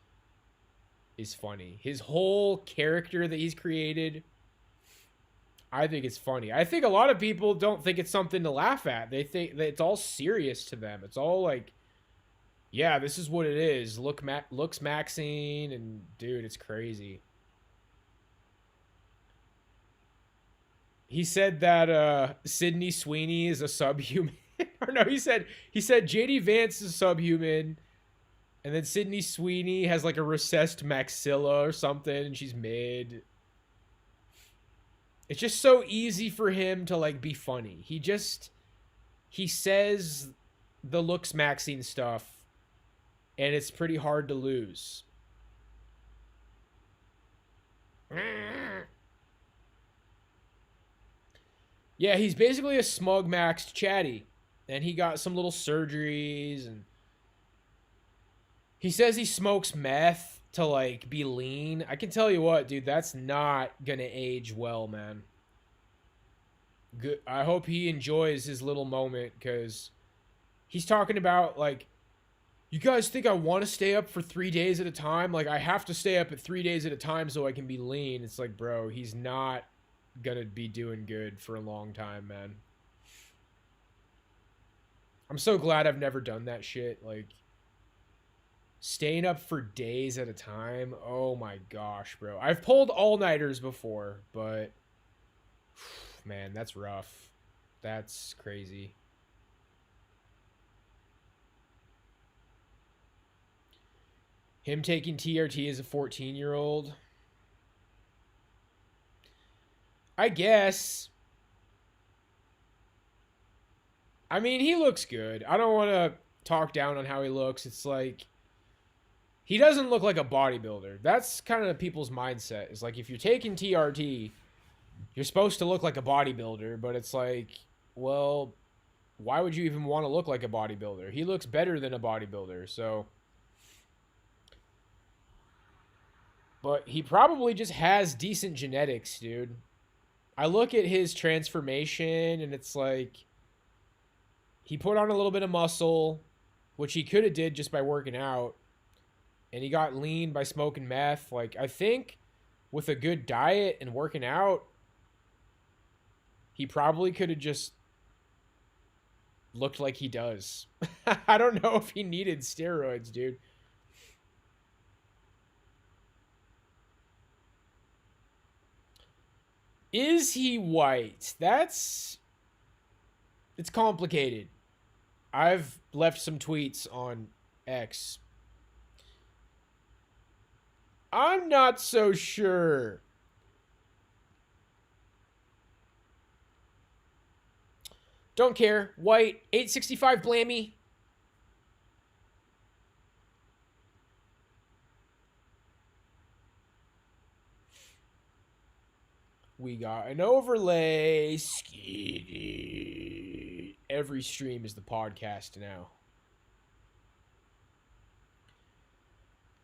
is funny. His whole character that he's created, I think it's funny. I think a lot of people don't think it's something to laugh at. They think that it's all serious to them. It's all like, yeah, this is what it is. Looks Maxine, and dude, it's crazy. He said that Sydney Sweeney is a subhuman. Or no, he said JD Vance is a subhuman, and then Sydney Sweeney has like a recessed maxilla or something, and she's mid. It's just so easy for him to like be funny. He says the looks Maxine stuff, and it's pretty hard to lose. Yeah, he's basically a smug maxed chatty. And he got some little surgeries, and he says he smokes meth to like be lean. I can tell you what, dude, that's not gonna age well, man. Good. I hope he enjoys his little moment, because he's talking about like, you guys think I want to stay up for 3 days at a time? Like, I have to stay up at 3 days at a time so I can be lean. It's like, bro, he's not gonna be doing good for a long time, man. I'm so glad I've never done that shit. Like, staying up for days at a time. Oh my gosh, bro. I've pulled all-nighters before, but man, that's rough. That's crazy. Him taking TRT as a 14-year-old. I guess. I mean, he looks good. I don't want to talk down on how he looks. It's like, he doesn't look like a bodybuilder. That's kind of people's mindset. It's like, if you're taking TRT, you're supposed to look like a bodybuilder, but it's like, well, why would you even want to look like a bodybuilder? He looks better than a bodybuilder, so. But he probably just has decent genetics, dude. I look at his transformation, and it's like, he put on a little bit of muscle, which he could have did just by working out, and he got lean by smoking meth. Like, I think with a good diet and working out, he probably could have just looked like he does. I don't know if he needed steroids, dude. Is he white? It's complicated. I've left some tweets on X. I'm not so sure. Don't care. White, 865 Blammy. We got an overlay. Every stream is the podcast now.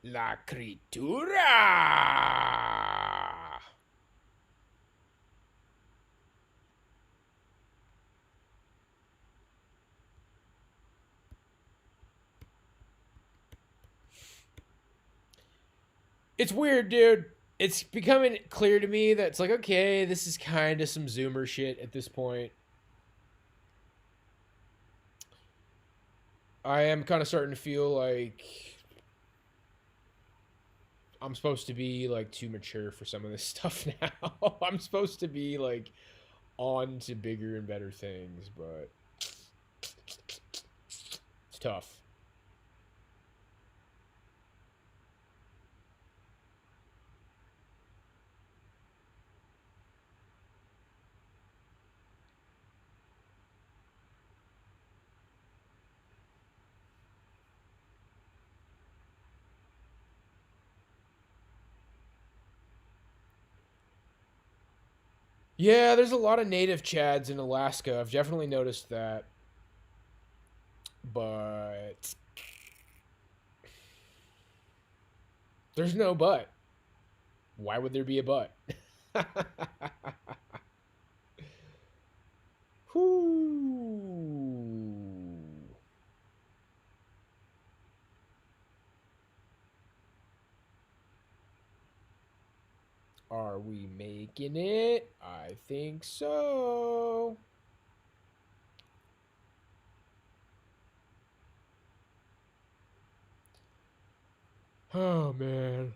La Critura. It's weird, dude. It's becoming clear to me that it's like, okay, this is kind of some Zoomer shit at this point. I am kind of starting to feel like I'm supposed to be like too mature for some of this stuff now. I'm supposed to be like on to bigger and better things, but it's tough. Yeah, there's a lot of native Chads in Alaska. I've definitely noticed that. But there's no but. Why would there be a but? Whoo. Are we making it? I think so. Oh, man.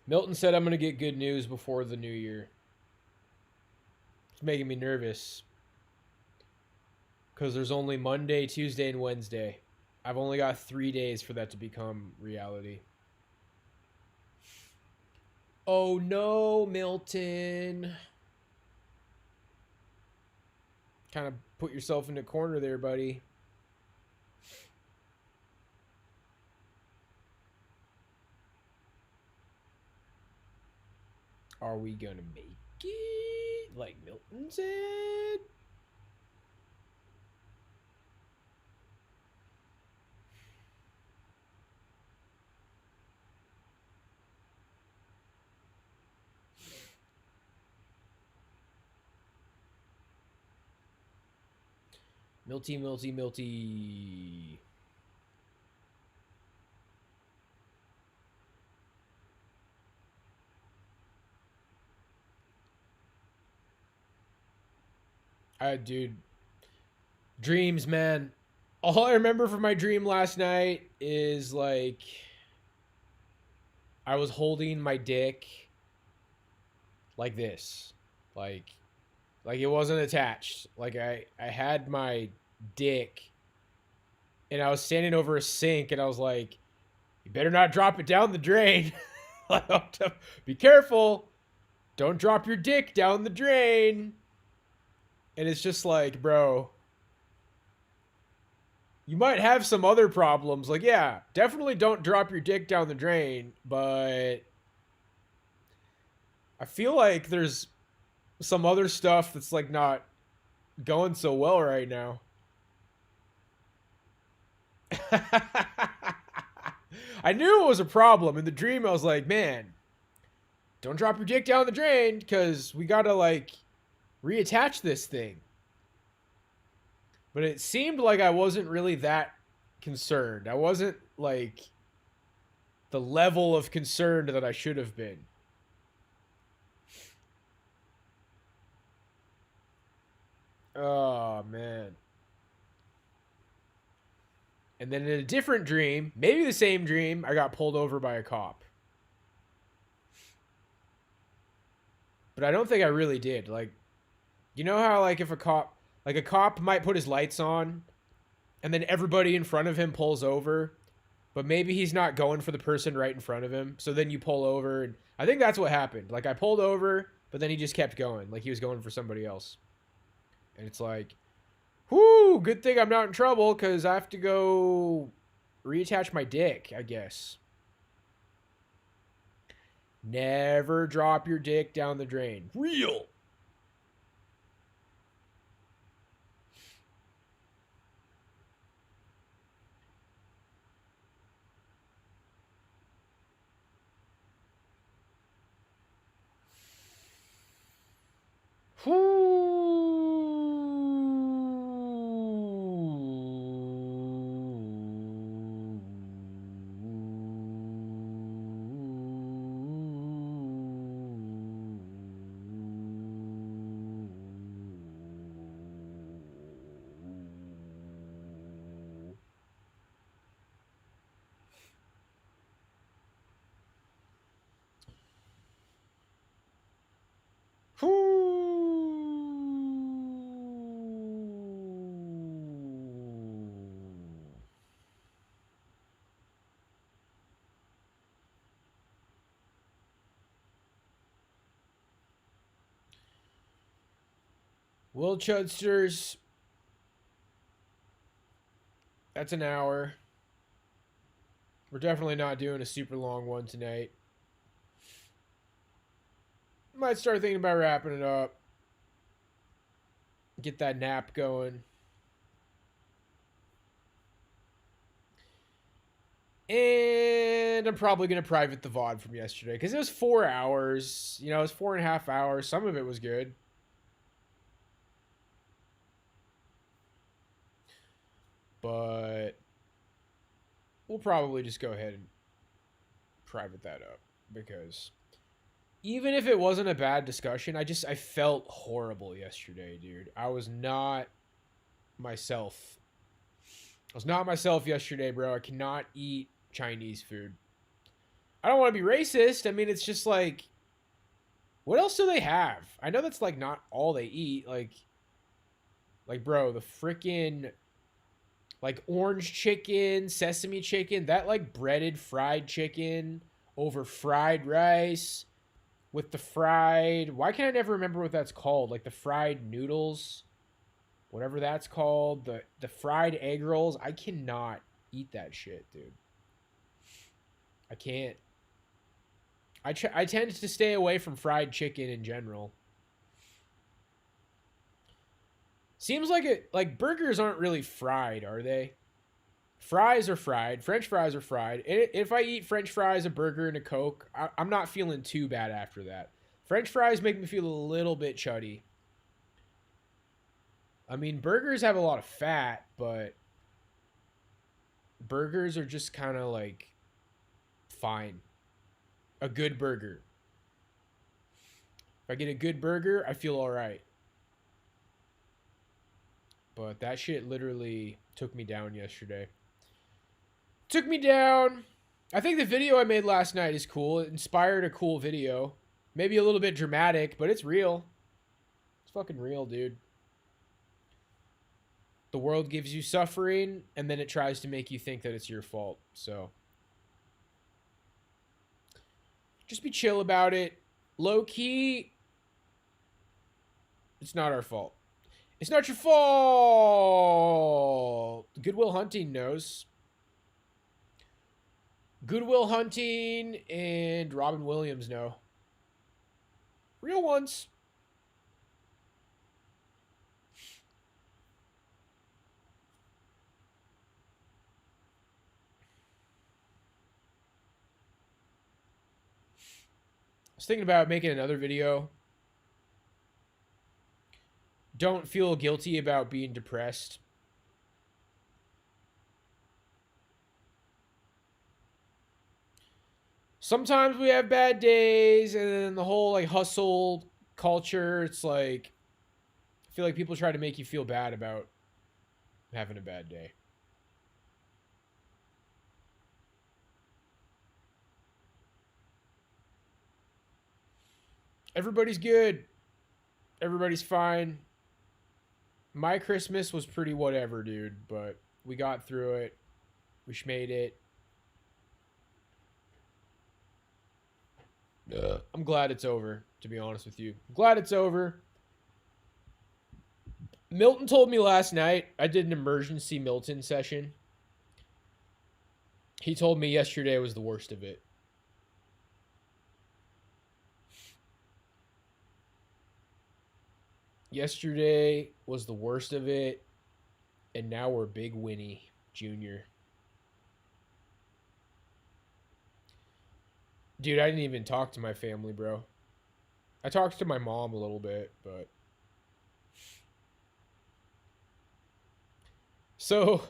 Milton said I'm going to get good news before the new year. It's making me nervous. Because there's only Monday, Tuesday, and Wednesday. I've only got 3 days for that to become reality. Oh no, Milton. Kind of put yourself in a corner there, buddy. Are we gonna make it? Like Milton said? Milty, Milty, Milty. Dude. Dreams, man. All I remember from my dream last night is like I was holding my dick like this. Like it wasn't attached. Like I had my dick and I was standing over a sink and I was like, you better not drop it down the drain. Be careful. Don't drop your dick down the drain. And it's just like, bro, you might have some other problems. Like, yeah, definitely don't drop your dick down the drain. But I feel like there's some other stuff that's like not going so well right now. I knew it was a problem. In the dream, I was like, man, don't drop your dick down the drain because we gotta like reattach this thing. But it seemed like I wasn't really that concerned. I wasn't like the level of concerned that I should have been. Oh, man. And then in a different dream, maybe the same dream, I got pulled over by a cop. But I don't think I really did. Like, you know how like if a cop might put his lights on and then everybody in front of him pulls over, but maybe he's not going for the person right in front of him. So then you pull over and I think that's what happened. Like I pulled over, but then he just kept going. Like he was going for somebody else. And it's like, whoo, good thing I'm not in trouble because I have to go reattach my dick, I guess. Never drop your dick down the drain. Real. Well, Chudsters, that's an hour. We're definitely not doing a super long one tonight. Might start thinking about wrapping it up. Get that nap going. And I'm probably going to private the VOD from yesterday because it was 4 hours. You know, it was 4.5 hours. Some of it was good. But we'll probably just go ahead and private that up because even if it wasn't a bad discussion, I felt horrible yesterday, dude. I was not myself. I was not myself yesterday, bro. I cannot eat Chinese food. I don't want to be racist. I mean, it's just like, what else do they have? I know that's like not all they eat. Like bro, the freaking like orange chicken, sesame chicken, that like breaded fried chicken over fried rice with the fried. Why can't I never remember what that's called? Like the fried noodles, whatever that's called. The fried egg rolls. I cannot eat that shit, dude. I can't. I tend to stay away from fried chicken in general. Seems like it, like burgers aren't really fried, are they? Fries are fried. French fries are fried. If I eat French fries, a burger, and a Coke, I'm not feeling too bad after that. French fries make me feel a little bit chuddy. I mean, burgers have a lot of fat, but burgers are just kind of like fine. A good burger. If I get a good burger, I feel all right. But that shit literally took me down yesterday. Took me down. I think the video I made last night is cool. It inspired a cool video. Maybe a little bit dramatic, but it's real. It's fucking real, dude. The world gives you suffering, and then it tries to make you think that it's your fault. So just be chill about it. Low key, it's not our fault. It's not your fault. Goodwill Hunting knows. Goodwill Hunting and Robin Williams know. Real ones. I was thinking about making another video. Don't feel guilty about being depressed. Sometimes we have bad days, and then the whole like hustle culture, it's like I feel like people try to make you feel bad about having a bad day. Everybody's good. Everybody's fine. My Christmas was pretty whatever, dude, but we got through it. We made it. I'm glad it's over, to be honest with you. I'm glad it's over. Milton told me last night, I did an emergency Milton session. He told me yesterday was the worst of it. Yesterday was the worst of it, and now we're Big Winnie Jr. Dude, I didn't even talk to my family, bro. I talked to my mom a little bit, but... So,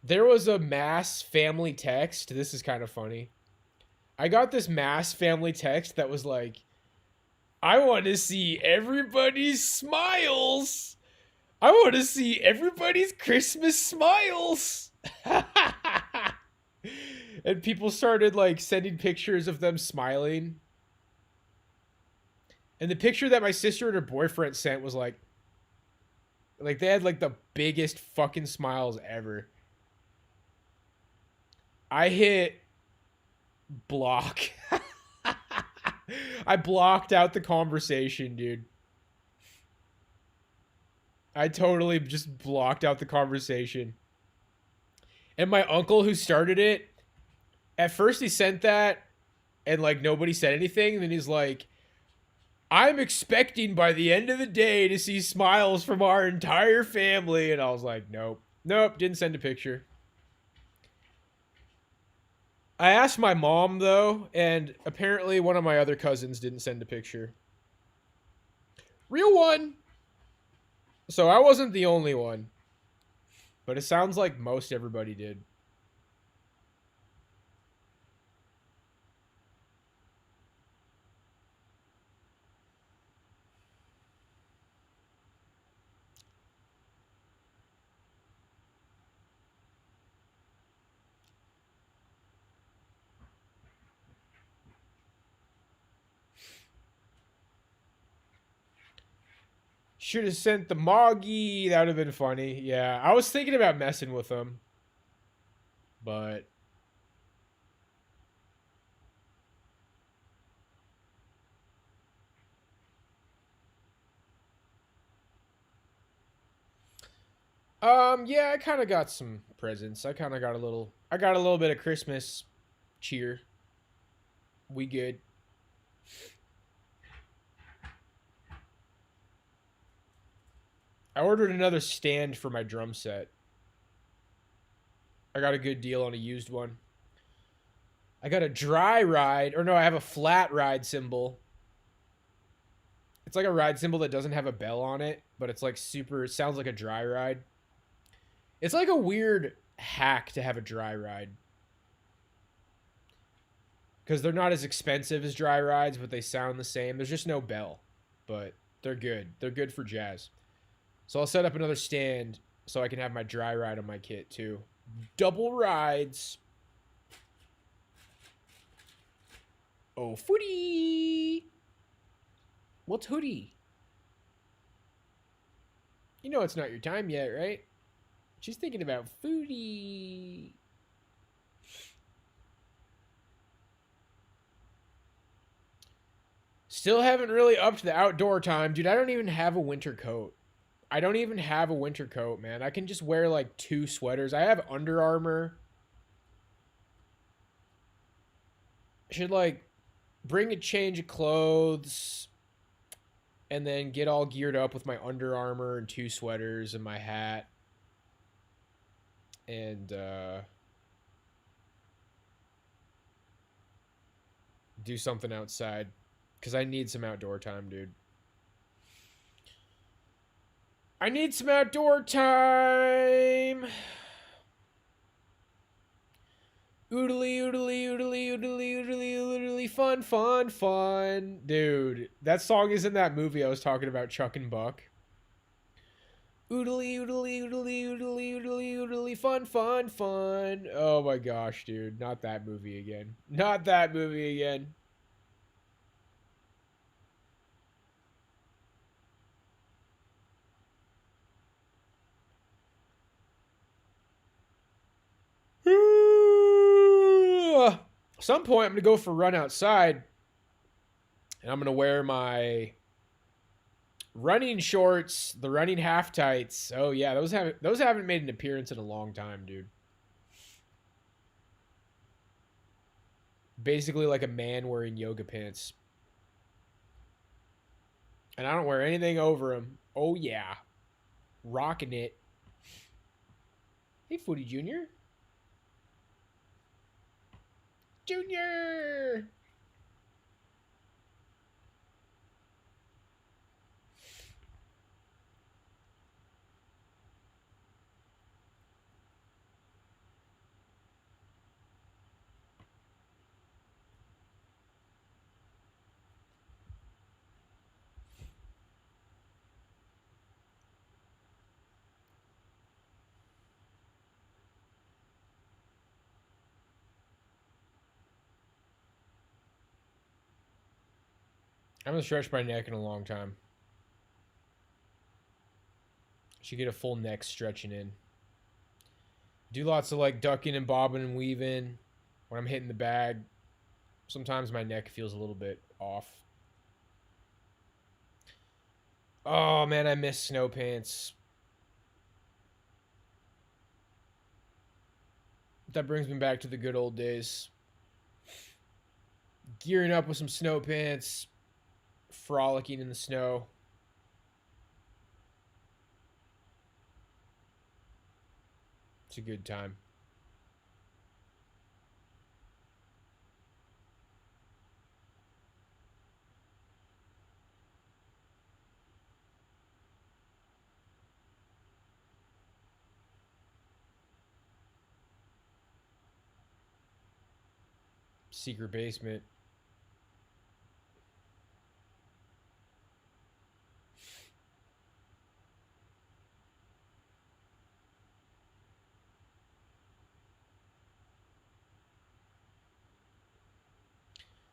there was a mass family text. This is kind of funny. I got this mass family text that was like, I want to see everybody's smiles. I want to see everybody's Christmas smiles. And people started like sending pictures of them smiling. And the picture that my sister and her boyfriend sent was like they had like the biggest fucking smiles ever. I hit block. I blocked out the conversation, dude. I totally just blocked out the conversation. And my uncle who started it, at first he sent that and like nobody said anything. And then he's like, I'm expecting by the end of the day to see smiles from our entire family. And I was like, nope, didn't send a picture. I asked my mom though, and apparently one of my other cousins didn't send a picture. Real one. So I wasn't the only one, but it sounds like most everybody did. Should have sent the Moggy. That would have been funny. Yeah, I was thinking about messing with them, but yeah, I kind of got some presents. I got a little bit of Christmas cheer. We good. I ordered another stand for my drum set. I got a good deal on a used one. I got a dry ride, or no, I have a flat ride cymbal. It's like a ride cymbal that doesn't have a bell on it, but it's like super, it sounds like a dry ride. It's like a weird hack to have a dry ride. Because they're not as expensive as dry rides, but they sound the same. There's just no bell, but they're good. They're good for jazz. So I'll set up another stand so I can have my dry ride on my kit too. Double rides. Oh, footy. What's hoodie? You know it's not your time yet, right? She's thinking about foodie. Still haven't really upped the outdoor time. Dude, I don't even have a winter coat. I don't even have a winter coat, man. I can just wear like 2 sweaters. I have Under Armour. Should like bring a change of clothes and then get all geared up with my Under Armour and 2 sweaters and my hat. And do something outside. Because I need some outdoor time, dude. I need some outdoor time. Oodly, oodly, oodly, oodly, oodly, oodly, fun, fun, fun. Dude, that song is in that movie I was talking about, Chuck and Buck. Oodly, oodly, oodly, oodly, oodly, oodly, fun, fun, fun. Oh my gosh, dude. Not that movie again. Not that movie again. At some point, I'm going to go for a run outside. And I'm going to wear my running shorts, the running half tights. Oh yeah, those haven't made an appearance in a long time, dude. Basically like a man wearing yoga pants. And I don't wear anything over them. Oh yeah. Rocking it. Hey, Footy Junior. Junior. I haven't stretched my neck in a long time. Should get a full neck stretching in. Do lots of like ducking and bobbing and weaving when I'm hitting the bag. Sometimes my neck feels a little bit off. Oh man, I miss snow pants. That brings me back to the good old days. Gearing up with some snow pants, frolicking in the snow. It's a good time. secret basement.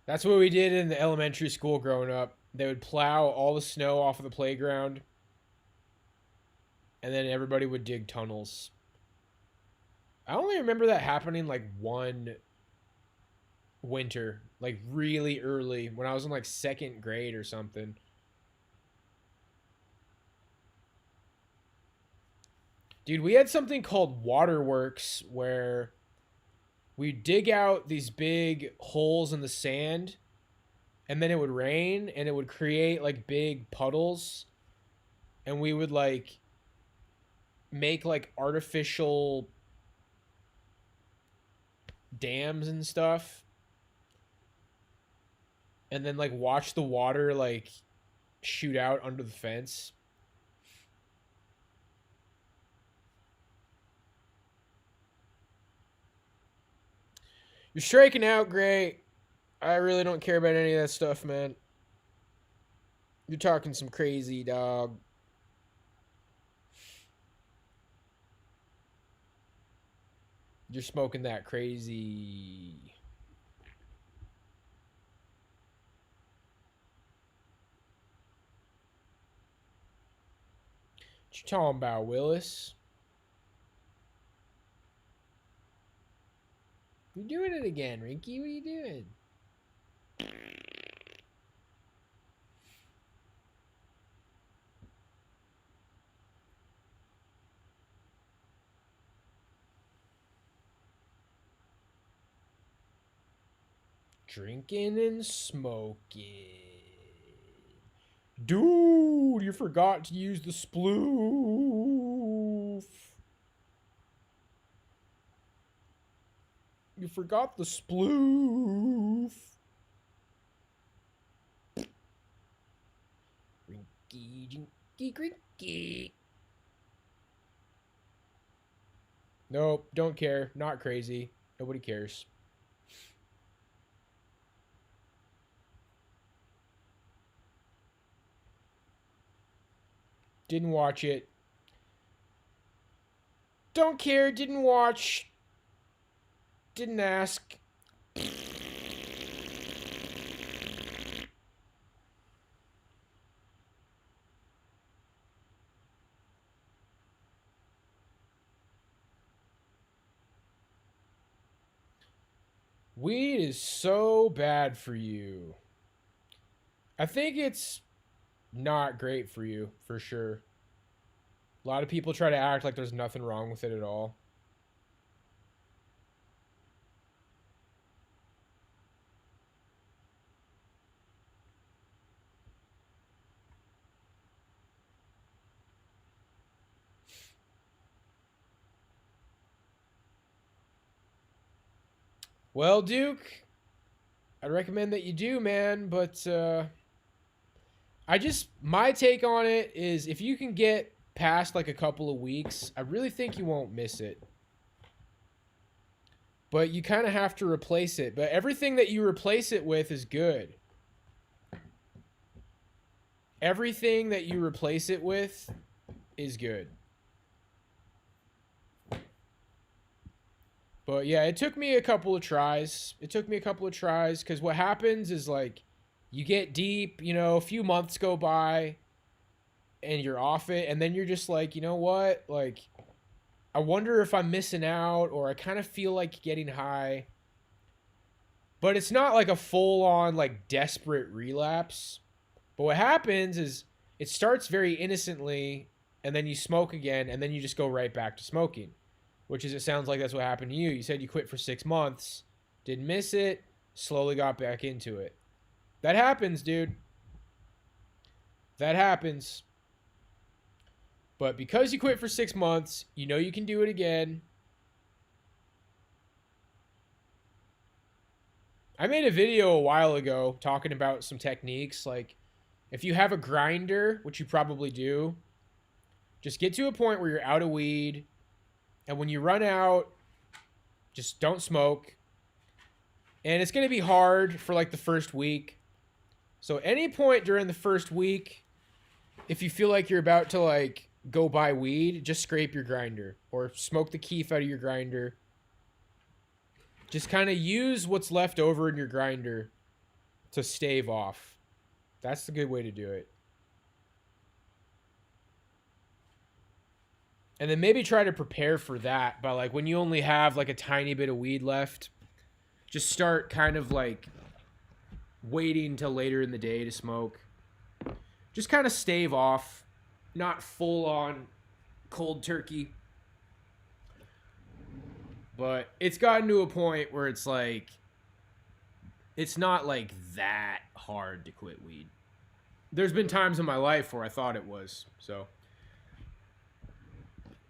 That's what we did in the elementary school growing up. They would plow all the snow off of the playground, and then everybody would dig tunnels. I only remember that happening like one winter, like really early when I was in like second grade or something. Dude, we had something called waterworks where we dig out these big holes in the sand and then it would rain and it would create like big puddles and we would like make like artificial dams and stuff and then like watch the water like shoot out under the fence. You're striking out, great. I really don't care about any of that stuff, man. You're talking some crazy, dog. You're smoking that crazy. What you talking about, Willis? You're doing it again, Rinky. What are you doing? Drinking and smoking. Dude, you forgot to use the sploof. You forgot the sploof. Rinky, jinky, grinky. Nope, don't care. Not crazy. Nobody cares. Didn't watch it. Don't care. Didn't watch. Didn't ask. Weed is so bad for you. I think it's not great for you, for sure. A lot of people try to act like there's nothing wrong with it at all. Well, Duke, I'd recommend that you do, man, but my take on it is if you can get past like a couple of weeks, I really think you won't miss it. But you kind of have to replace it. But everything that you replace it with is good. Everything that you replace it with is good. But yeah, it took me a couple of tries. Because what happens is like you get deep, a few months go by and you're off it. And then you're just like, you know what? Like, I wonder if I'm missing out or I kind of feel like getting high. But it's not like a full on like desperate relapse. But what happens is it starts very innocently and then you smoke again and then you just go right back to smoking. Which is, it sounds like that's what happened to you. You said you quit for 6 months, didn't miss it, slowly got back into it. That happens, dude. That happens. But because you quit for 6 months, you know you can do it again. I made a video a while ago talking about some techniques. Like, if you have a grinder, which you probably do, just get to a point where you're out of weed. And when you run out, just don't smoke. And it's going to be hard for like the first week. So any point during the first week, if you feel like you're about to like go buy weed, just scrape your grinder or smoke the keef out of your grinder. Just kind of use what's left over in your grinder to stave off. That's the good way to do it. And then maybe try to prepare for that by like when you only have like a tiny bit of weed left, just start kind of like waiting until later in the day to smoke. Just kind of stave off, not full on cold turkey. But it's gotten to a point where it's like, it's not like that hard to quit weed. There's been times in my life where I thought it was. So,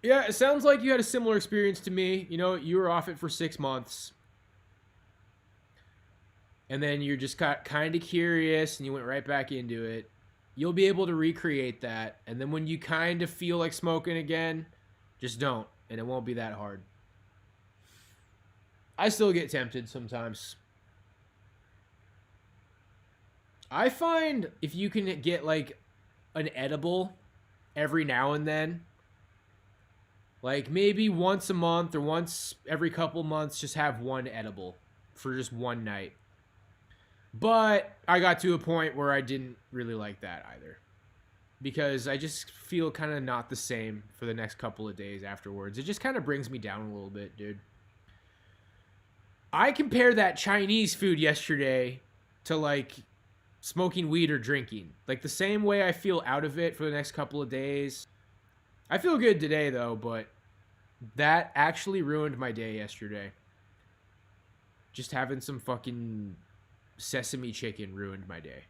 yeah, it sounds like you had a similar experience to me. You know, you were off it for 6 months. And then you just got kind of curious and you went right back into it. You'll be able to recreate that. And then when you kind of feel like smoking again, just don't. And it won't be that hard. I still get tempted sometimes. I find if you can get like an edible every now and then, like maybe once a month or once every couple months, just have one edible for just one night. But I got to a point where I didn't really like that either. Because I just feel kind of not the same for the next couple of days afterwards. It just kind of brings me down a little bit, dude. I compared that Chinese food yesterday to like smoking weed or drinking. Like the same way I feel out of it for the next couple of days. I feel good today though, but that actually ruined my day yesterday. Just having some fucking sesame chicken ruined my day.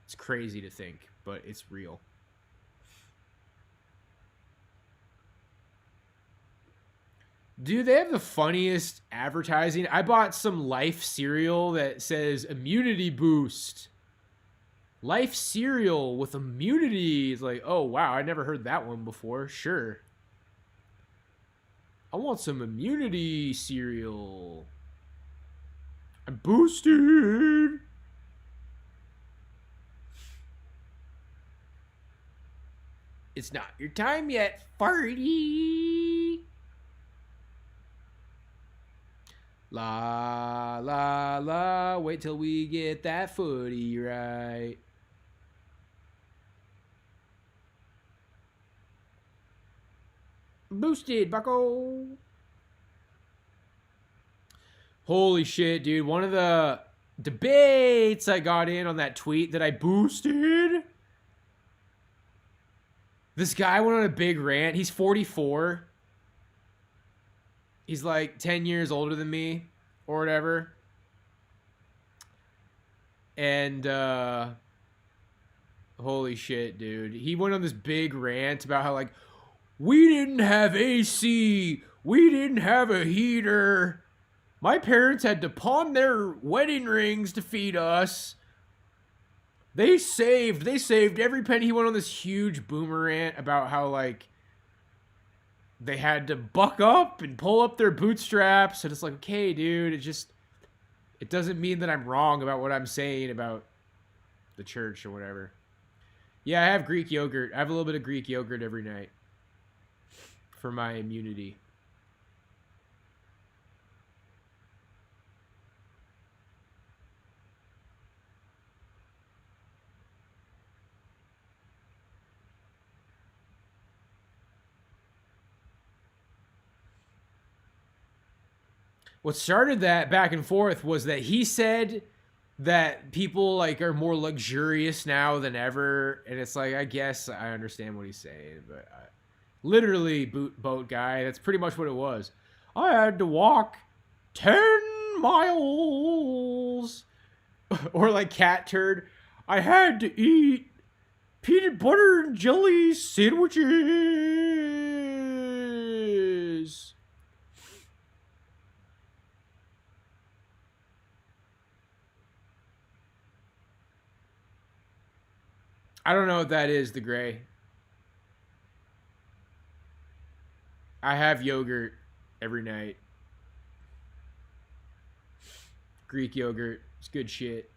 It's crazy to think, but it's real. Dude, they have the funniest advertising. I bought some Life cereal that says immunity boost. Life cereal with immunity. It's like, oh wow, I never heard that one before. Sure. I want some immunity cereal. I'm boosted. It's not your time yet, farty. La, la, la. Wait till we get that footy right. Boosted, bucko. Holy shit, dude. One of the debates I got in on that tweet that I boosted. This guy went on a big rant. He's 44. He's like 10 years older than me or whatever. And holy shit, dude. He went on this big rant about how like we didn't have AC. We didn't have a heater. My parents had to pawn their wedding rings to feed us. They saved every penny. He went on this huge boomer rant about how like they had to buck up and pull up their bootstraps. And it's like, okay, dude, it doesn't mean that I'm wrong about what I'm saying about the church or whatever. Yeah, I have Greek yogurt. I have a little bit of Greek yogurt every night for my immunity. What started that back and forth was that he said that people like are more luxurious now than ever, and it's like I guess I understand what he's saying, but literally boat guy, that's pretty much what it was. I had to walk 10 miles, or like cat turd. I had to eat peanut butter and jelly sandwiches. I don't know what that is, the gray. I have yogurt every night. Greek yogurt. It's good shit.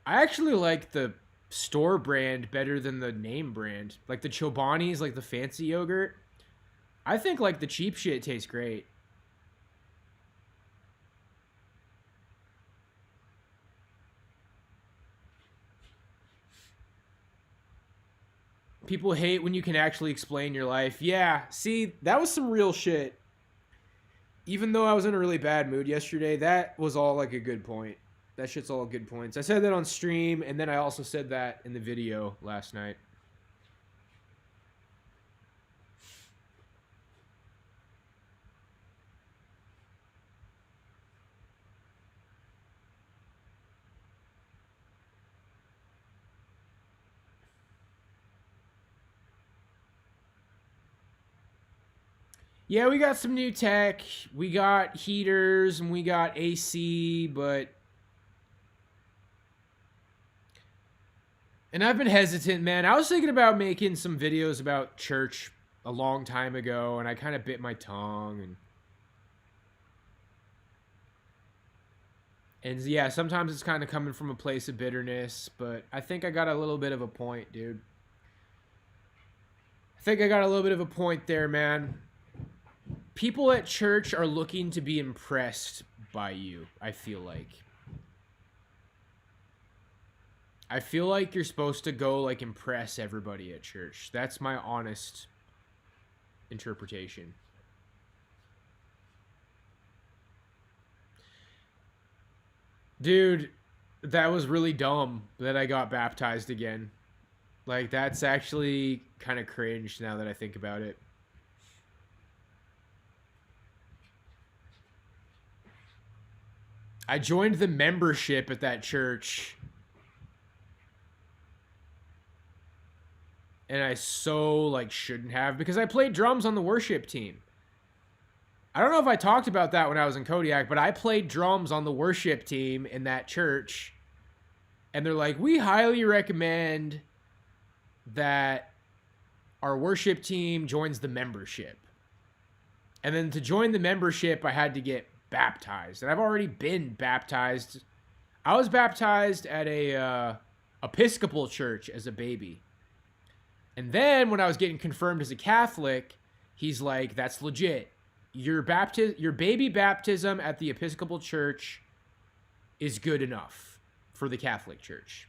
I actually like the store brand better than the name brand. Like the Chobani's, like the fancy yogurt. I think like the cheap shit tastes great. People hate when you can actually explain your life. Yeah, see, that was some real shit. Even though I was in a really bad mood yesterday, that was all like a good point. That shit's all good points. I said that on stream, and then I also said that in the video last night. Yeah, we got some new tech. We got heaters and we got AC, but... And I've been hesitant, man. I was thinking about making some videos about church a long time ago, and I kind of bit my tongue. And yeah, sometimes it's kind of coming from a place of bitterness, but I think I got a little bit of a point, dude. I think I got a little bit of a point there, man. People at church are looking to be impressed by you, I feel like. I feel like you're supposed to go, like, impress everybody at church. That's my honest interpretation. Dude, that was really dumb that I got baptized again. Like, that's actually kind of cringe now that I think about it. I joined the membership at that church. And I so, like, shouldn't have, because I played drums on the worship team. I don't know if I talked about that when I was in Kodiak, but I played drums on the worship team in that church. And they're like, we highly recommend that our worship team joins the membership. And then to join the membership, I had to get baptized. And I've already been baptized. I was baptized at a Episcopal church as a baby. And then when I was getting confirmed as a Catholic, he's like, that's legit. Your baby baptism at the Episcopal church is good enough for the Catholic church.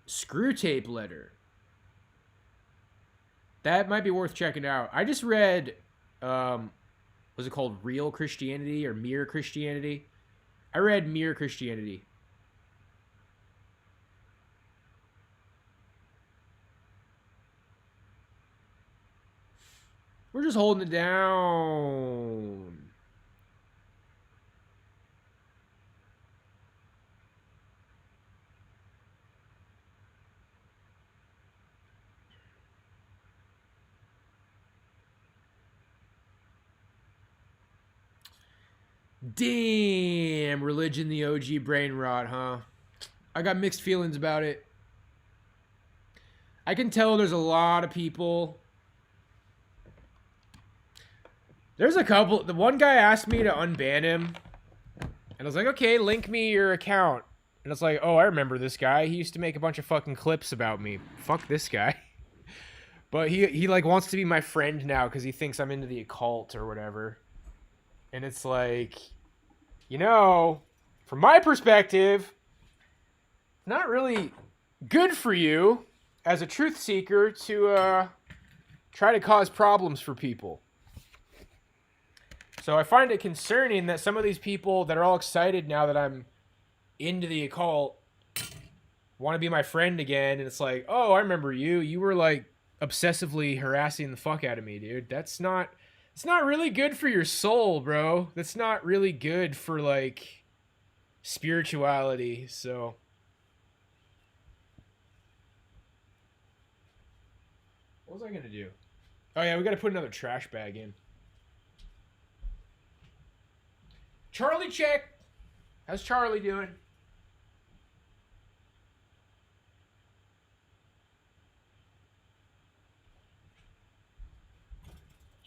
Screw tape letter. That might be worth checking out. I just read, was it called Real Christianity or Mere Christianity? I read Mere Christianity. We're just holding it down. Damn, religion, the OG brain rot, huh? I got mixed feelings about it. I can tell there's a lot of people. There's a couple. The one guy asked me to unban him. And I was like, okay, link me your account. And it's like, oh, I remember this guy. He used to make a bunch of fucking clips about me. Fuck this guy. But he like wants to be my friend now because he thinks I'm into the occult or whatever. And it's like, you know, from my perspective, not really good for you as a truth seeker to try to cause problems for people. So I find it concerning that some of these people that are all excited now that I'm into the occult want to be my friend again. And it's like, oh, I remember you. You were like obsessively harassing the fuck out of me, dude. It's not really good for your soul, bro. That's not really good for like spirituality. So what was I gonna do? Oh yeah, we gotta put another trash bag in. Charlie check. How's Charlie doing?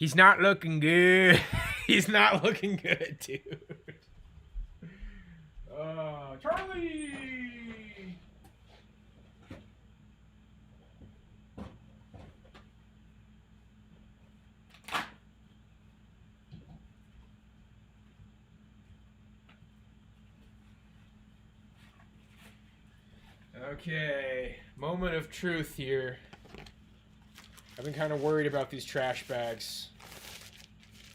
He's not looking good. He's not looking good, dude. Charlie! Okay, moment of truth here. I've been kind of worried about these trash bags.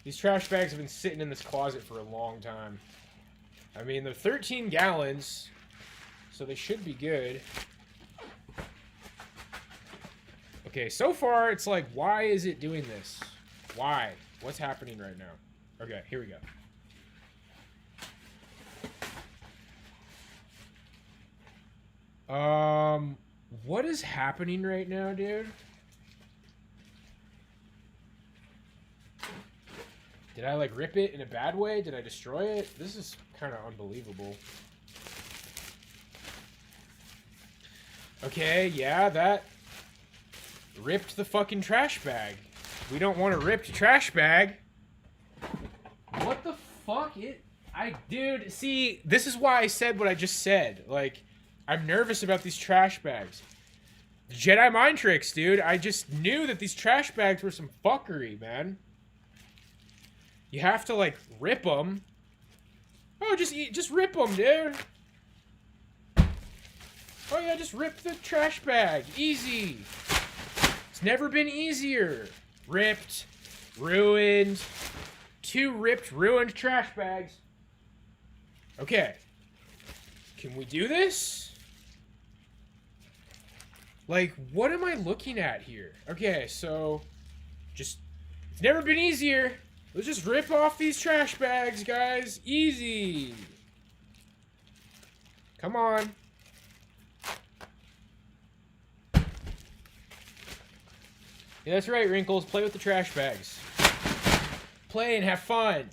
These trash bags have been sitting in this closet for a long time. I mean, they're 13 gallons, so they should be good. Okay, so far, it's like, why is it doing this? Why? What's happening right now? Okay, here we go. What is happening right now, dude? Did I, like, rip it in a bad way? Did I destroy it? This is kind of unbelievable. Okay, yeah, that ripped the fucking trash bag. We don't want a ripped trash bag. What the fuck? Dude, see, this is why I said what I just said. Like, I'm nervous about these trash bags. Jedi mind tricks, dude. I just knew that these trash bags were some fuckery, man. You have to, like, rip them. Oh, just rip them, dude. Oh, yeah, just rip the trash bag. Easy. It's never been easier. Ripped. Ruined. 2 ripped, ruined trash bags. Okay. Can we do this? Like, what am I looking at here? Okay, so... It's never been easier. Let's just rip off these trash bags, guys. Easy. Come on. Yeah, that's right, Wrinkles. Play with the trash bags. Play and have fun.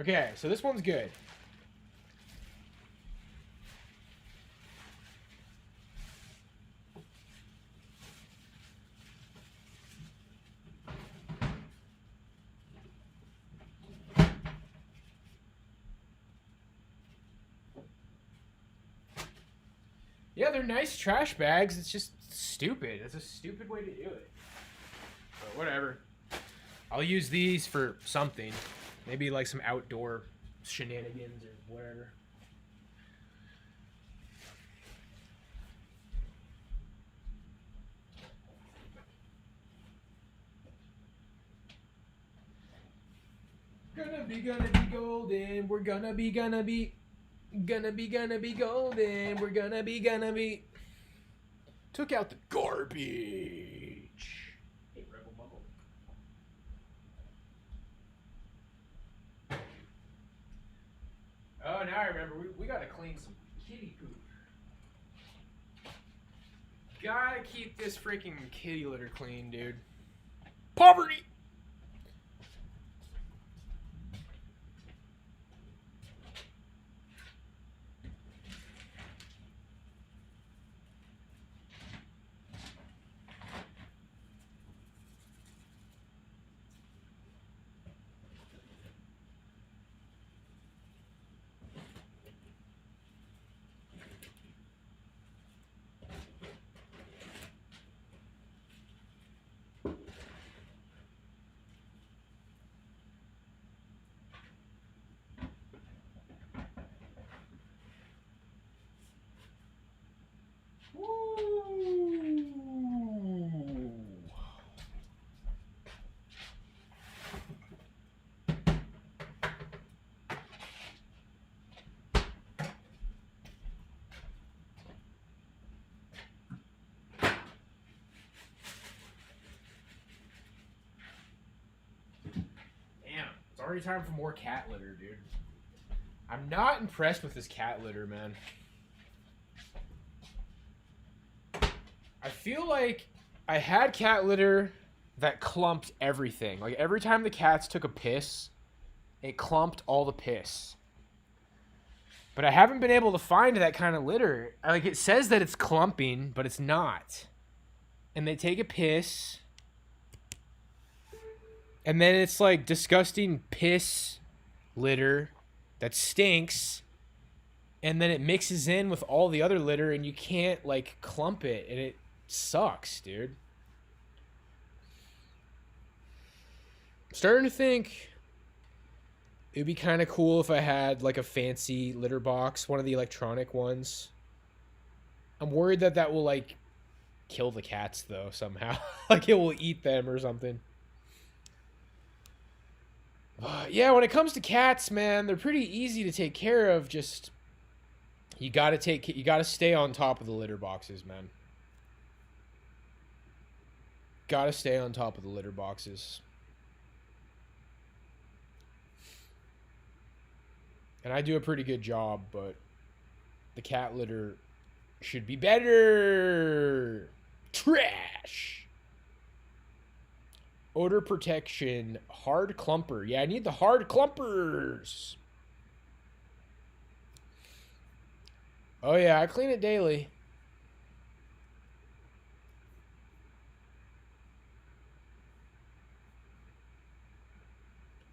Okay, so this one's good. Yeah, they're nice trash bags. It's just stupid. It's a stupid way to do it. But whatever. I'll use these for something. Maybe like some outdoor shenanigans or whatever. Gonna be golden. We're gonna be golden. We're gonna be. Took out the garbage. Hey, Rebel Bubble. Oh, now I remember. We gotta clean some kitty poop. Gotta keep this freaking kitty litter clean, dude. Poverty! Already time for more cat litter, dude. I'm not impressed with this cat litter, man. I feel like I had cat litter that clumped everything. Like, every time the cats took a piss, it clumped all the piss. But I haven't been able to find that kind of litter. Like, it says that it's clumping, but it's not. And they take a piss... And then it's like disgusting piss litter that stinks, and then it mixes in with all the other litter, and you can't like clump it, and it sucks, dude. I'm starting to think it'd be kind of cool if I had like a fancy litter box, one of the electronic ones. I'm worried that that will like kill the cats though somehow. Like it will eat them or something. Yeah, when it comes to cats, man, they're pretty easy to take care of. Just you gotta stay on top of the litter boxes, man. Gotta stay on top of the litter boxes. And I do a pretty good job, but the cat litter should be better. Trash. Odor protection. Hard clumper. Yeah, I need the hard clumpers. Oh, yeah, I clean it daily.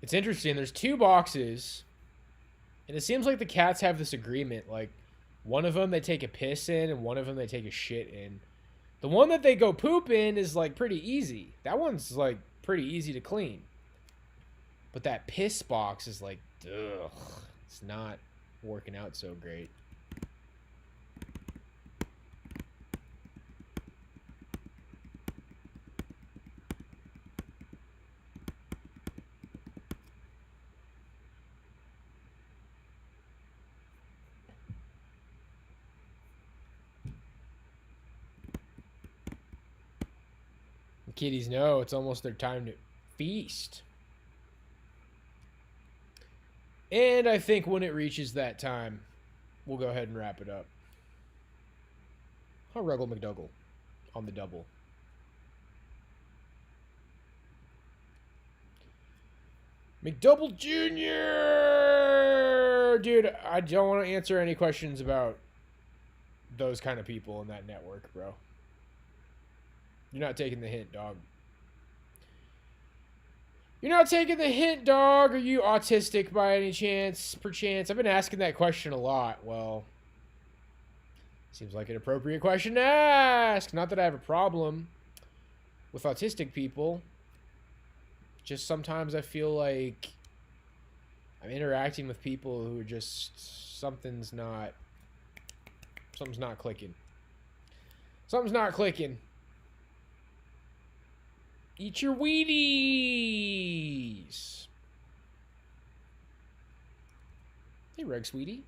It's interesting. There's two boxes. And it seems like the cats have this agreement. Like, one of them they take a piss in, and one of them they take a shit in. The one that they go poop in is, like, pretty easy. That one's, like, pretty easy to clean. But that piss box is like, ugh. It's not working out so great. The kitties know it's almost their time to feast. And I think when it reaches that time, we'll go ahead and wrap it up. Huh, Ruggle McDougal on the double. McDouble Jr. Dude, I don't want to answer any questions about those kind of people in that network, bro. You're not taking the hint, dog. You're not taking the hint, dog. Are you autistic by any chance? Perchance? I've been asking that question a lot. Well, seems like an appropriate question to ask. Not that I have a problem with autistic people. Just sometimes I feel like I'm interacting with people who are just something's not clicking. Something's not clicking. Eat your Wheaties. Hey, Reg Sweetie.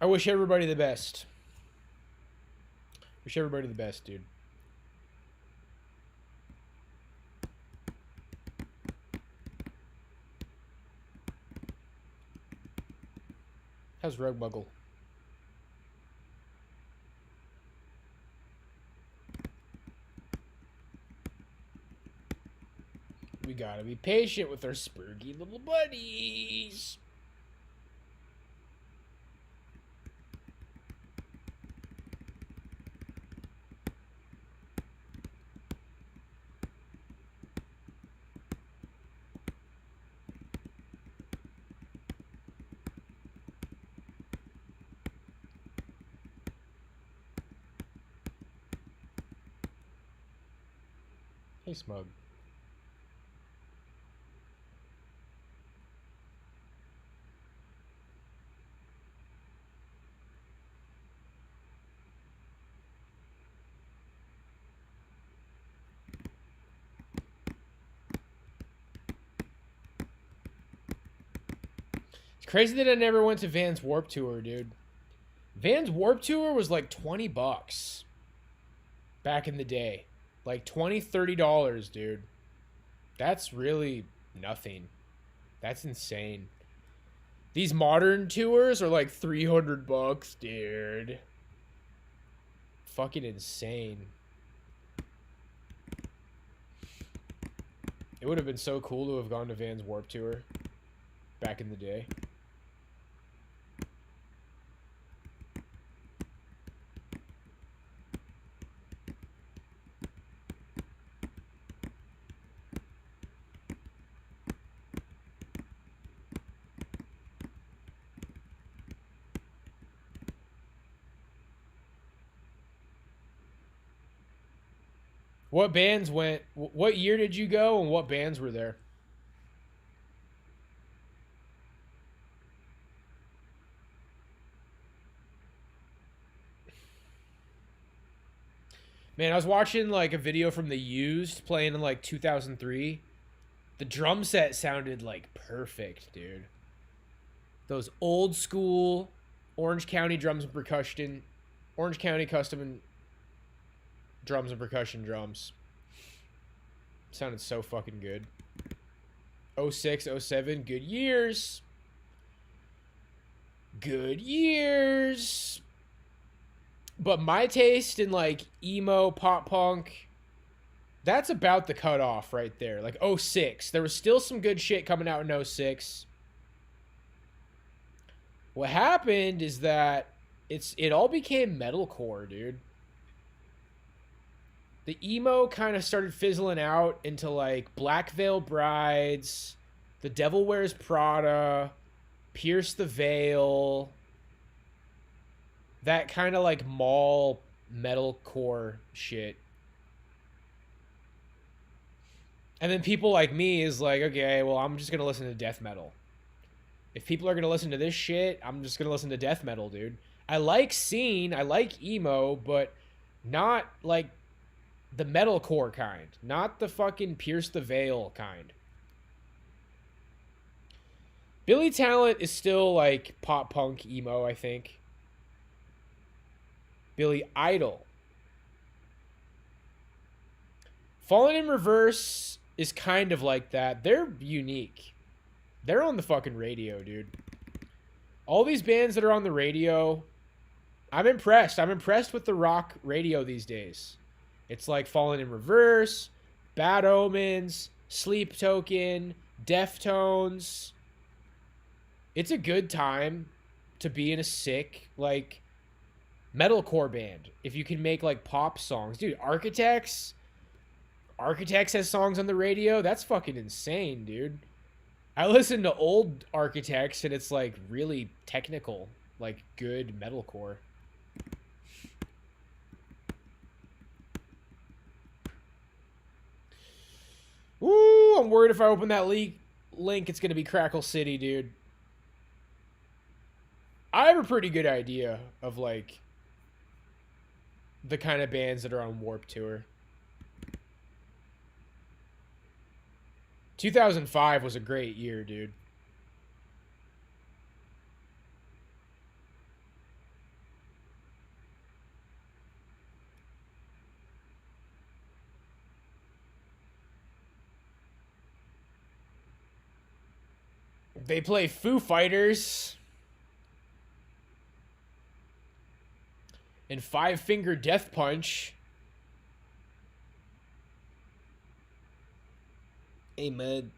I wish everybody the best. Wish everybody the best, dude. How's Rug Buggle? We gotta be patient with our spurgy little buddies. Hey, Smug. It's crazy that I never went to Van's Warp Tour, dude. Van's Warp Tour was like $20 back in the day. Like $20, $30, dude. That's really nothing. That's insane. These modern tours are like $300, dude. Fucking insane. It would have been so cool to have gone to Van's Warped Tour back in the day. What bands went? What year did you go, and what bands were there? Man, I was watching like a video from The Used playing in like 2003. The drum set sounded like perfect, dude. Those old school Orange County drums and percussion, Orange County custom and drums and percussion drums. Sounded so fucking good. 06, 07, good years. Good years. But my taste in like emo, pop punk, that's about the cutoff right there. Like 06. There was still some good shit coming out in 06. What happened is that it all became metalcore, dude. The emo kind of started fizzling out into like Black Veil Brides, The Devil Wears Prada, Pierce the Veil, that kind of like mall metalcore shit. And then people like me is like, okay, well, I'm just going to listen to death metal. If people are going to listen to this shit, I'm just going to listen to death metal, dude. I like scene, I like emo, but not like the metalcore kind. Not the fucking Pierce the Veil kind. Billy Talent is still like pop punk emo, I think. Billy Idol. Fallen in Reverse is kind of like that. They're unique. They're on the fucking radio, dude. All these bands that are on the radio, I'm impressed. I'm impressed with the rock radio these days. It's like Fallen in Reverse, Bad Omens, Sleep Token, Deftones. It's a good time to be in a sick, like, metalcore band. If you can make, like, pop songs. Dude, Architects has songs on the radio. That's fucking insane, dude. I listen to old Architects, and it's, like, really technical. Like, good metalcore. Ooh, I'm worried if I open that link, it's going to be Crackle City, dude. I have a pretty good idea of, like, the kind of bands that are on Warped Tour. 2005 was a great year, dude. They play Foo Fighters and Five Finger Death Punch. Amen.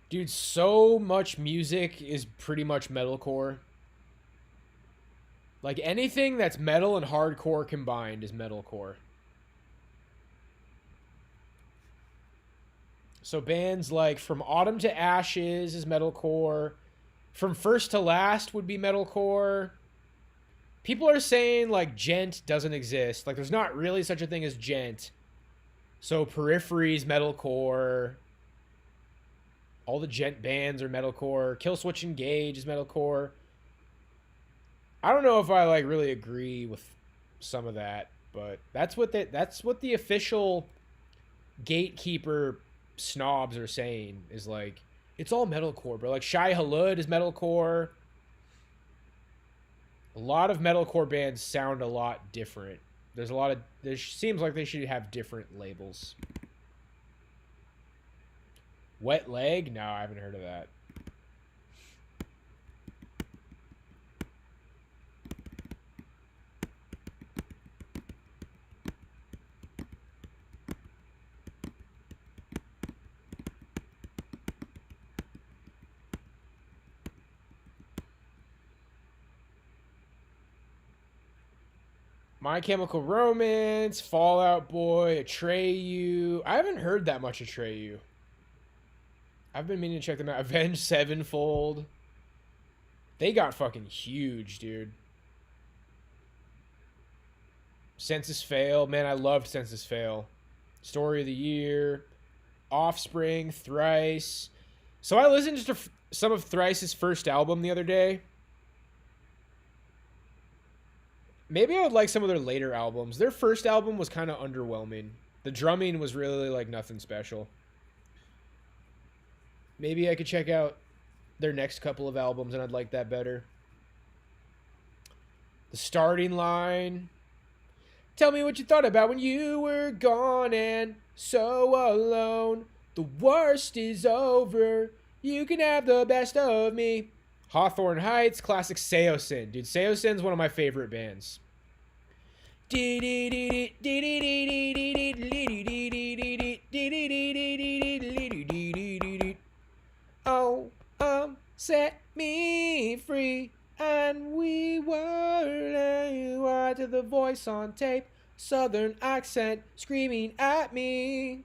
Dude, so much music is pretty much metalcore. Like anything that's metal and hardcore combined is metalcore. So bands like From Autumn to Ashes is metalcore. From First to Last would be metalcore. People are saying like gent doesn't exist. Like there's not really such a thing as gent. So Periphery's metalcore. All the gent bands are metalcore. Killswitch Engage is metalcore. I don't know if I like really agree with some of that, but that's what the official gatekeeper snobs are saying is like it's all metalcore, bro. Like Shai Hulud is metalcore. A lot of metalcore bands sound a lot different. There seems like they should have different labels. Wet Leg? No, I haven't heard of that. My Chemical Romance, Fallout Boy, Atreyu. I haven't heard that much Atreyu. I've been meaning to check them out. Avenged Sevenfold. They got fucking huge, dude. Census Fail. Man, I loved Census Fail. Story of the Year. Offspring. Thrice. So I listened to some of Thrice's first album the other day. Maybe I would like some of their later albums. Their first album was kind of underwhelming. The drumming was really like nothing special. Maybe I could check out their next couple of albums and I'd like that better. The Starting Line. Tell me what you thought about when you were gone and so alone. The worst is over. You can have the best of me. Hawthorne Heights, classic Seosin. Dude, Seosin's one of my favorite bands. Oh, set me free. And we were to the voice on tape. Southern accent screaming at me.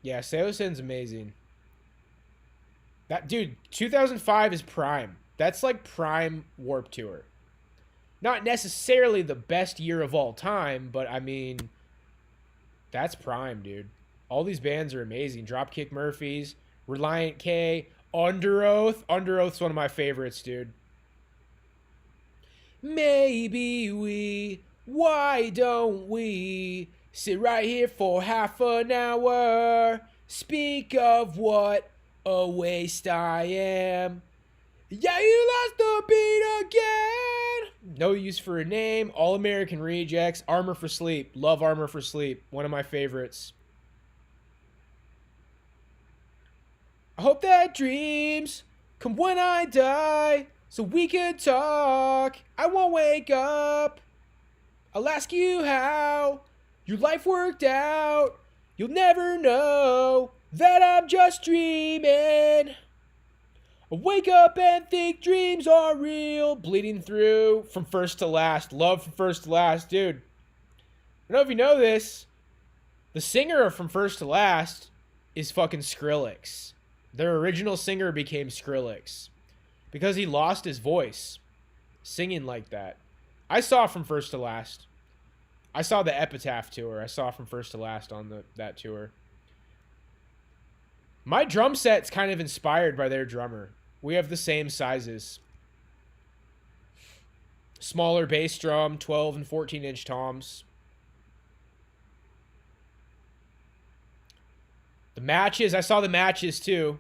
Yeah, Seosin's amazing. That dude, 2005 is prime. That's like prime Warped Tour. Not necessarily the best year of all time, but I mean, that's prime, dude. All these bands are amazing. Dropkick Murphys, Reliant K, Under Oath. Under Oath's one of my favorites, dude. Maybe why don't we sit right here for half an hour? Speak of what a waste I am. Yeah, you lost the beat again. No Use for a Name, All American Rejects, Armor for Sleep. Love Armor for Sleep. One of my favorites. I hope that dreams come when I die so we could talk. I won't wake up. I'll ask you how your life worked out. You'll never know that I'm just dreaming. I wake up and think dreams are real. Bleeding Through, From First to Last. Love From First to Last. Dude, I don't know if you know this. The singer of From First to Last is fucking Skrillex. Their original singer became Skrillex because he lost his voice singing like that. I saw From First to Last. I saw the Epitaph tour. I saw From First to Last on that tour. My drum set's kind of inspired by their drummer. We have the same sizes. Smaller bass drum, 12 and 14-inch toms. The Matches, I saw the Matches too.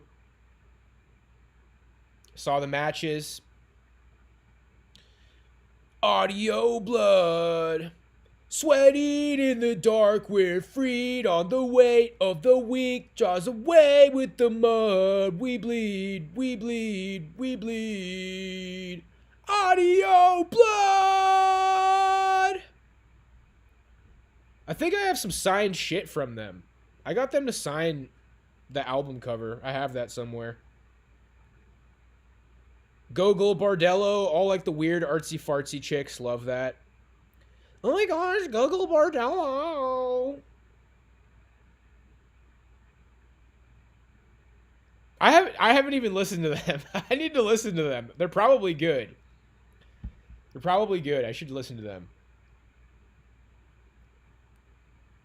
Saw the Matches. Audio Blood. Sweating in the dark, we're freed on the weight of the weak. Draws away with the mud. We bleed, we bleed, we bleed. Audio Blood! I think I have some signed shit from them. I got them to sign the album cover. I have that somewhere. Gogol Bordello, all like the weird artsy fartsy chicks. Love that. Oh my gosh, Gogol Bordello. I haven't even listened to them. I need to listen to them. They're probably good. They're probably good. I should listen to them.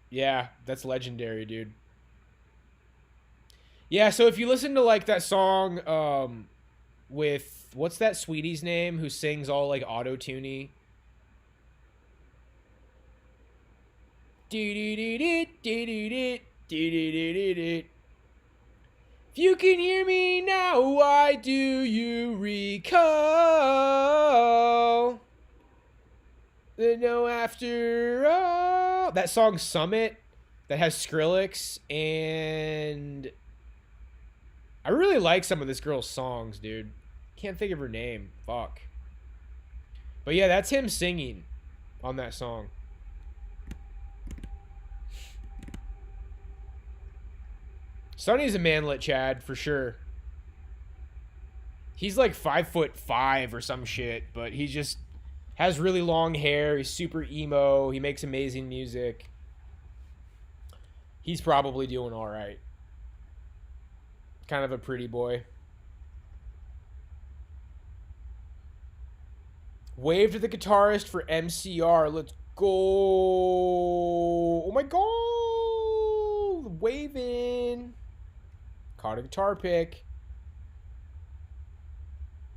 Yeah, that's legendary, dude. Yeah, so if you listen to like that song with what's that sweetie's name who sings all like auto-tuney? If you can hear me now, why do you recall? No, after all. That song Summit. that has Skrillex, and I really like some of this girl's songs, dude. Can't think of her name. Fuck. But yeah, that's him singing on that song. Sonny's a manlet, Chad, for sure. He's like 5'5" or some shit, but he just has really long hair. He's super emo. He makes amazing music. He's probably doing all right. Kind of a pretty boy. Wave to the guitarist for MCR. Let's go. Oh my god. Waving. Caught a guitar pick.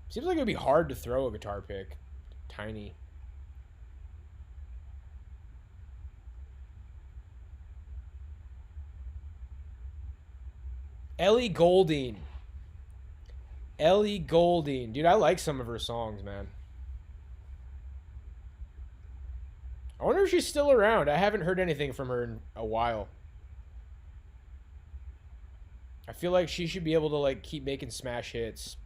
Seems like it would be hard to throw a guitar pick. Tiny. Ellie Goulding. Ellie Goulding. Dude, I like some of her songs, man. I wonder if she's still around. I haven't heard anything from her in a while. I feel like she should be able to like keep making smash hits.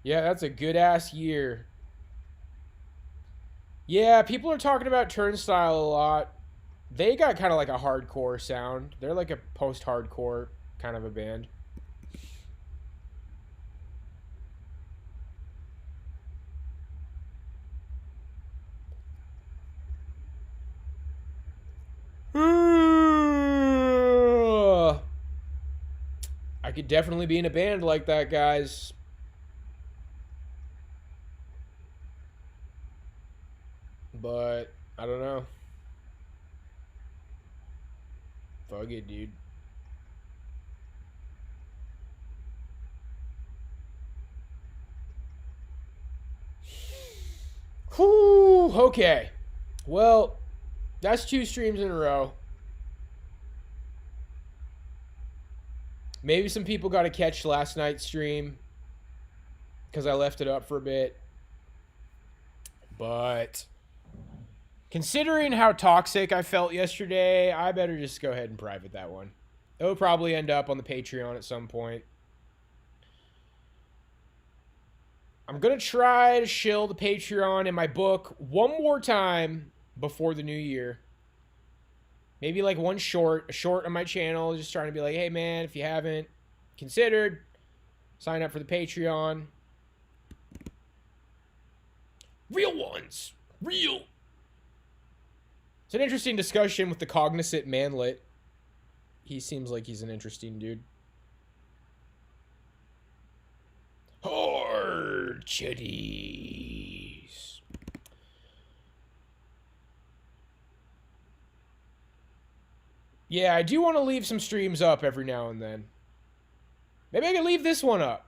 Yeah, that's a good ass year. Yeah, people are talking about Turnstile a lot. They got kind of like a hardcore sound. They're like a post-hardcore kind of a band. I could definitely be in a band like that, guys. But I don't know. Fuck it, dude. Whew, okay. Well, that's 2 streams in a row. Maybe some people got to catch last night's stream because I left it up for a bit. But considering how toxic I felt yesterday, I better just go ahead and private that one. It'll probably end up on the Patreon at some point. I'm going to try to shill the Patreon and my book one more time before the new year. Maybe like a short on my channel, just trying to be like, hey man, if you haven't considered, sign up for the Patreon. Real ones. Real. It's an interesting discussion with the cognizant manlet. He seems like he's an interesting dude. Hard chitties. Yeah, I do want to leave some streams up every now and then. Maybe I can leave this one up.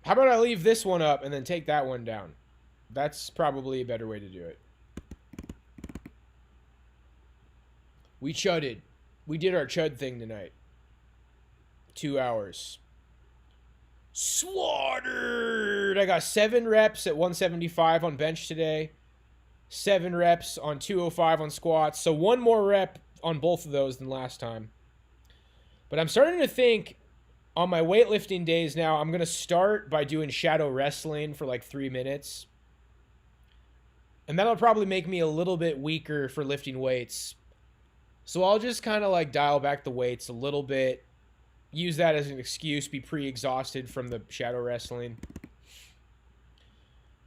How about I leave this one up and then take that one down? That's probably a better way to do it. We chudded. We did our chud thing tonight. 2 hours. Slaughtered! I got 7 reps at 175 on bench today. 7 reps on 205 on squats. So 1 more rep on both of those than last time. But I'm starting to think on my weightlifting days now, I'm going to start by doing shadow wrestling for like 3 minutes. And that'll probably make me a little bit weaker for lifting weights. So I'll just kind of like dial back the weights a little bit. Use that as an excuse, be pre-exhausted from the shadow wrestling.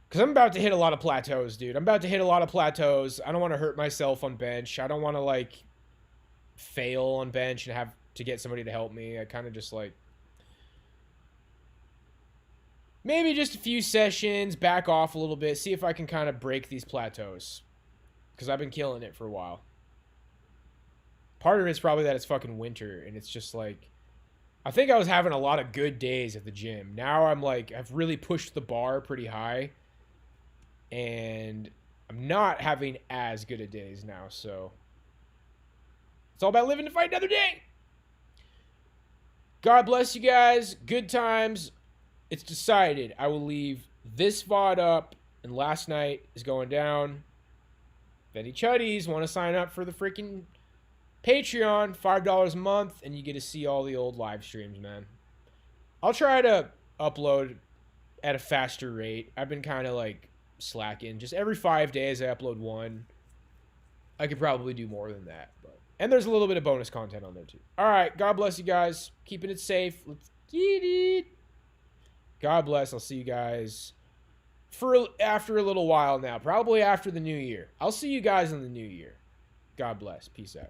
Because I'm about to hit a lot of plateaus, dude. I'm about to hit a lot of plateaus. I don't want to hurt myself on bench. I don't want to like fail on bench and have to get somebody to help me. I kind of just like maybe just a few sessions, back off a little bit, see if I can kind of break these plateaus. Because I've been killing it for a while. Part of it's probably that it's fucking winter and it's just like, I think I was having a lot of good days at the gym. Now I'm like, I've really pushed the bar pretty high and I'm not having as good of days now, so It's all about living to fight another day. God bless you guys. Good times. It's decided. I will leave this VOD up, and last night is going down. If any chuddies want to sign up for the freaking Patreon, $5 a month, and you get to see all the old live streams, man. I'll try to upload at a faster rate. I've been kind of like slacking. Just every 5 days I upload one. I could probably do more than that, but and there's a little bit of bonus content on there too. All right, God bless you guys. Keeping it safe. Let's get it. God bless. I'll see you guys after a little while now. Probably after the new year. I'll see you guys in the new year. God bless. Peace out.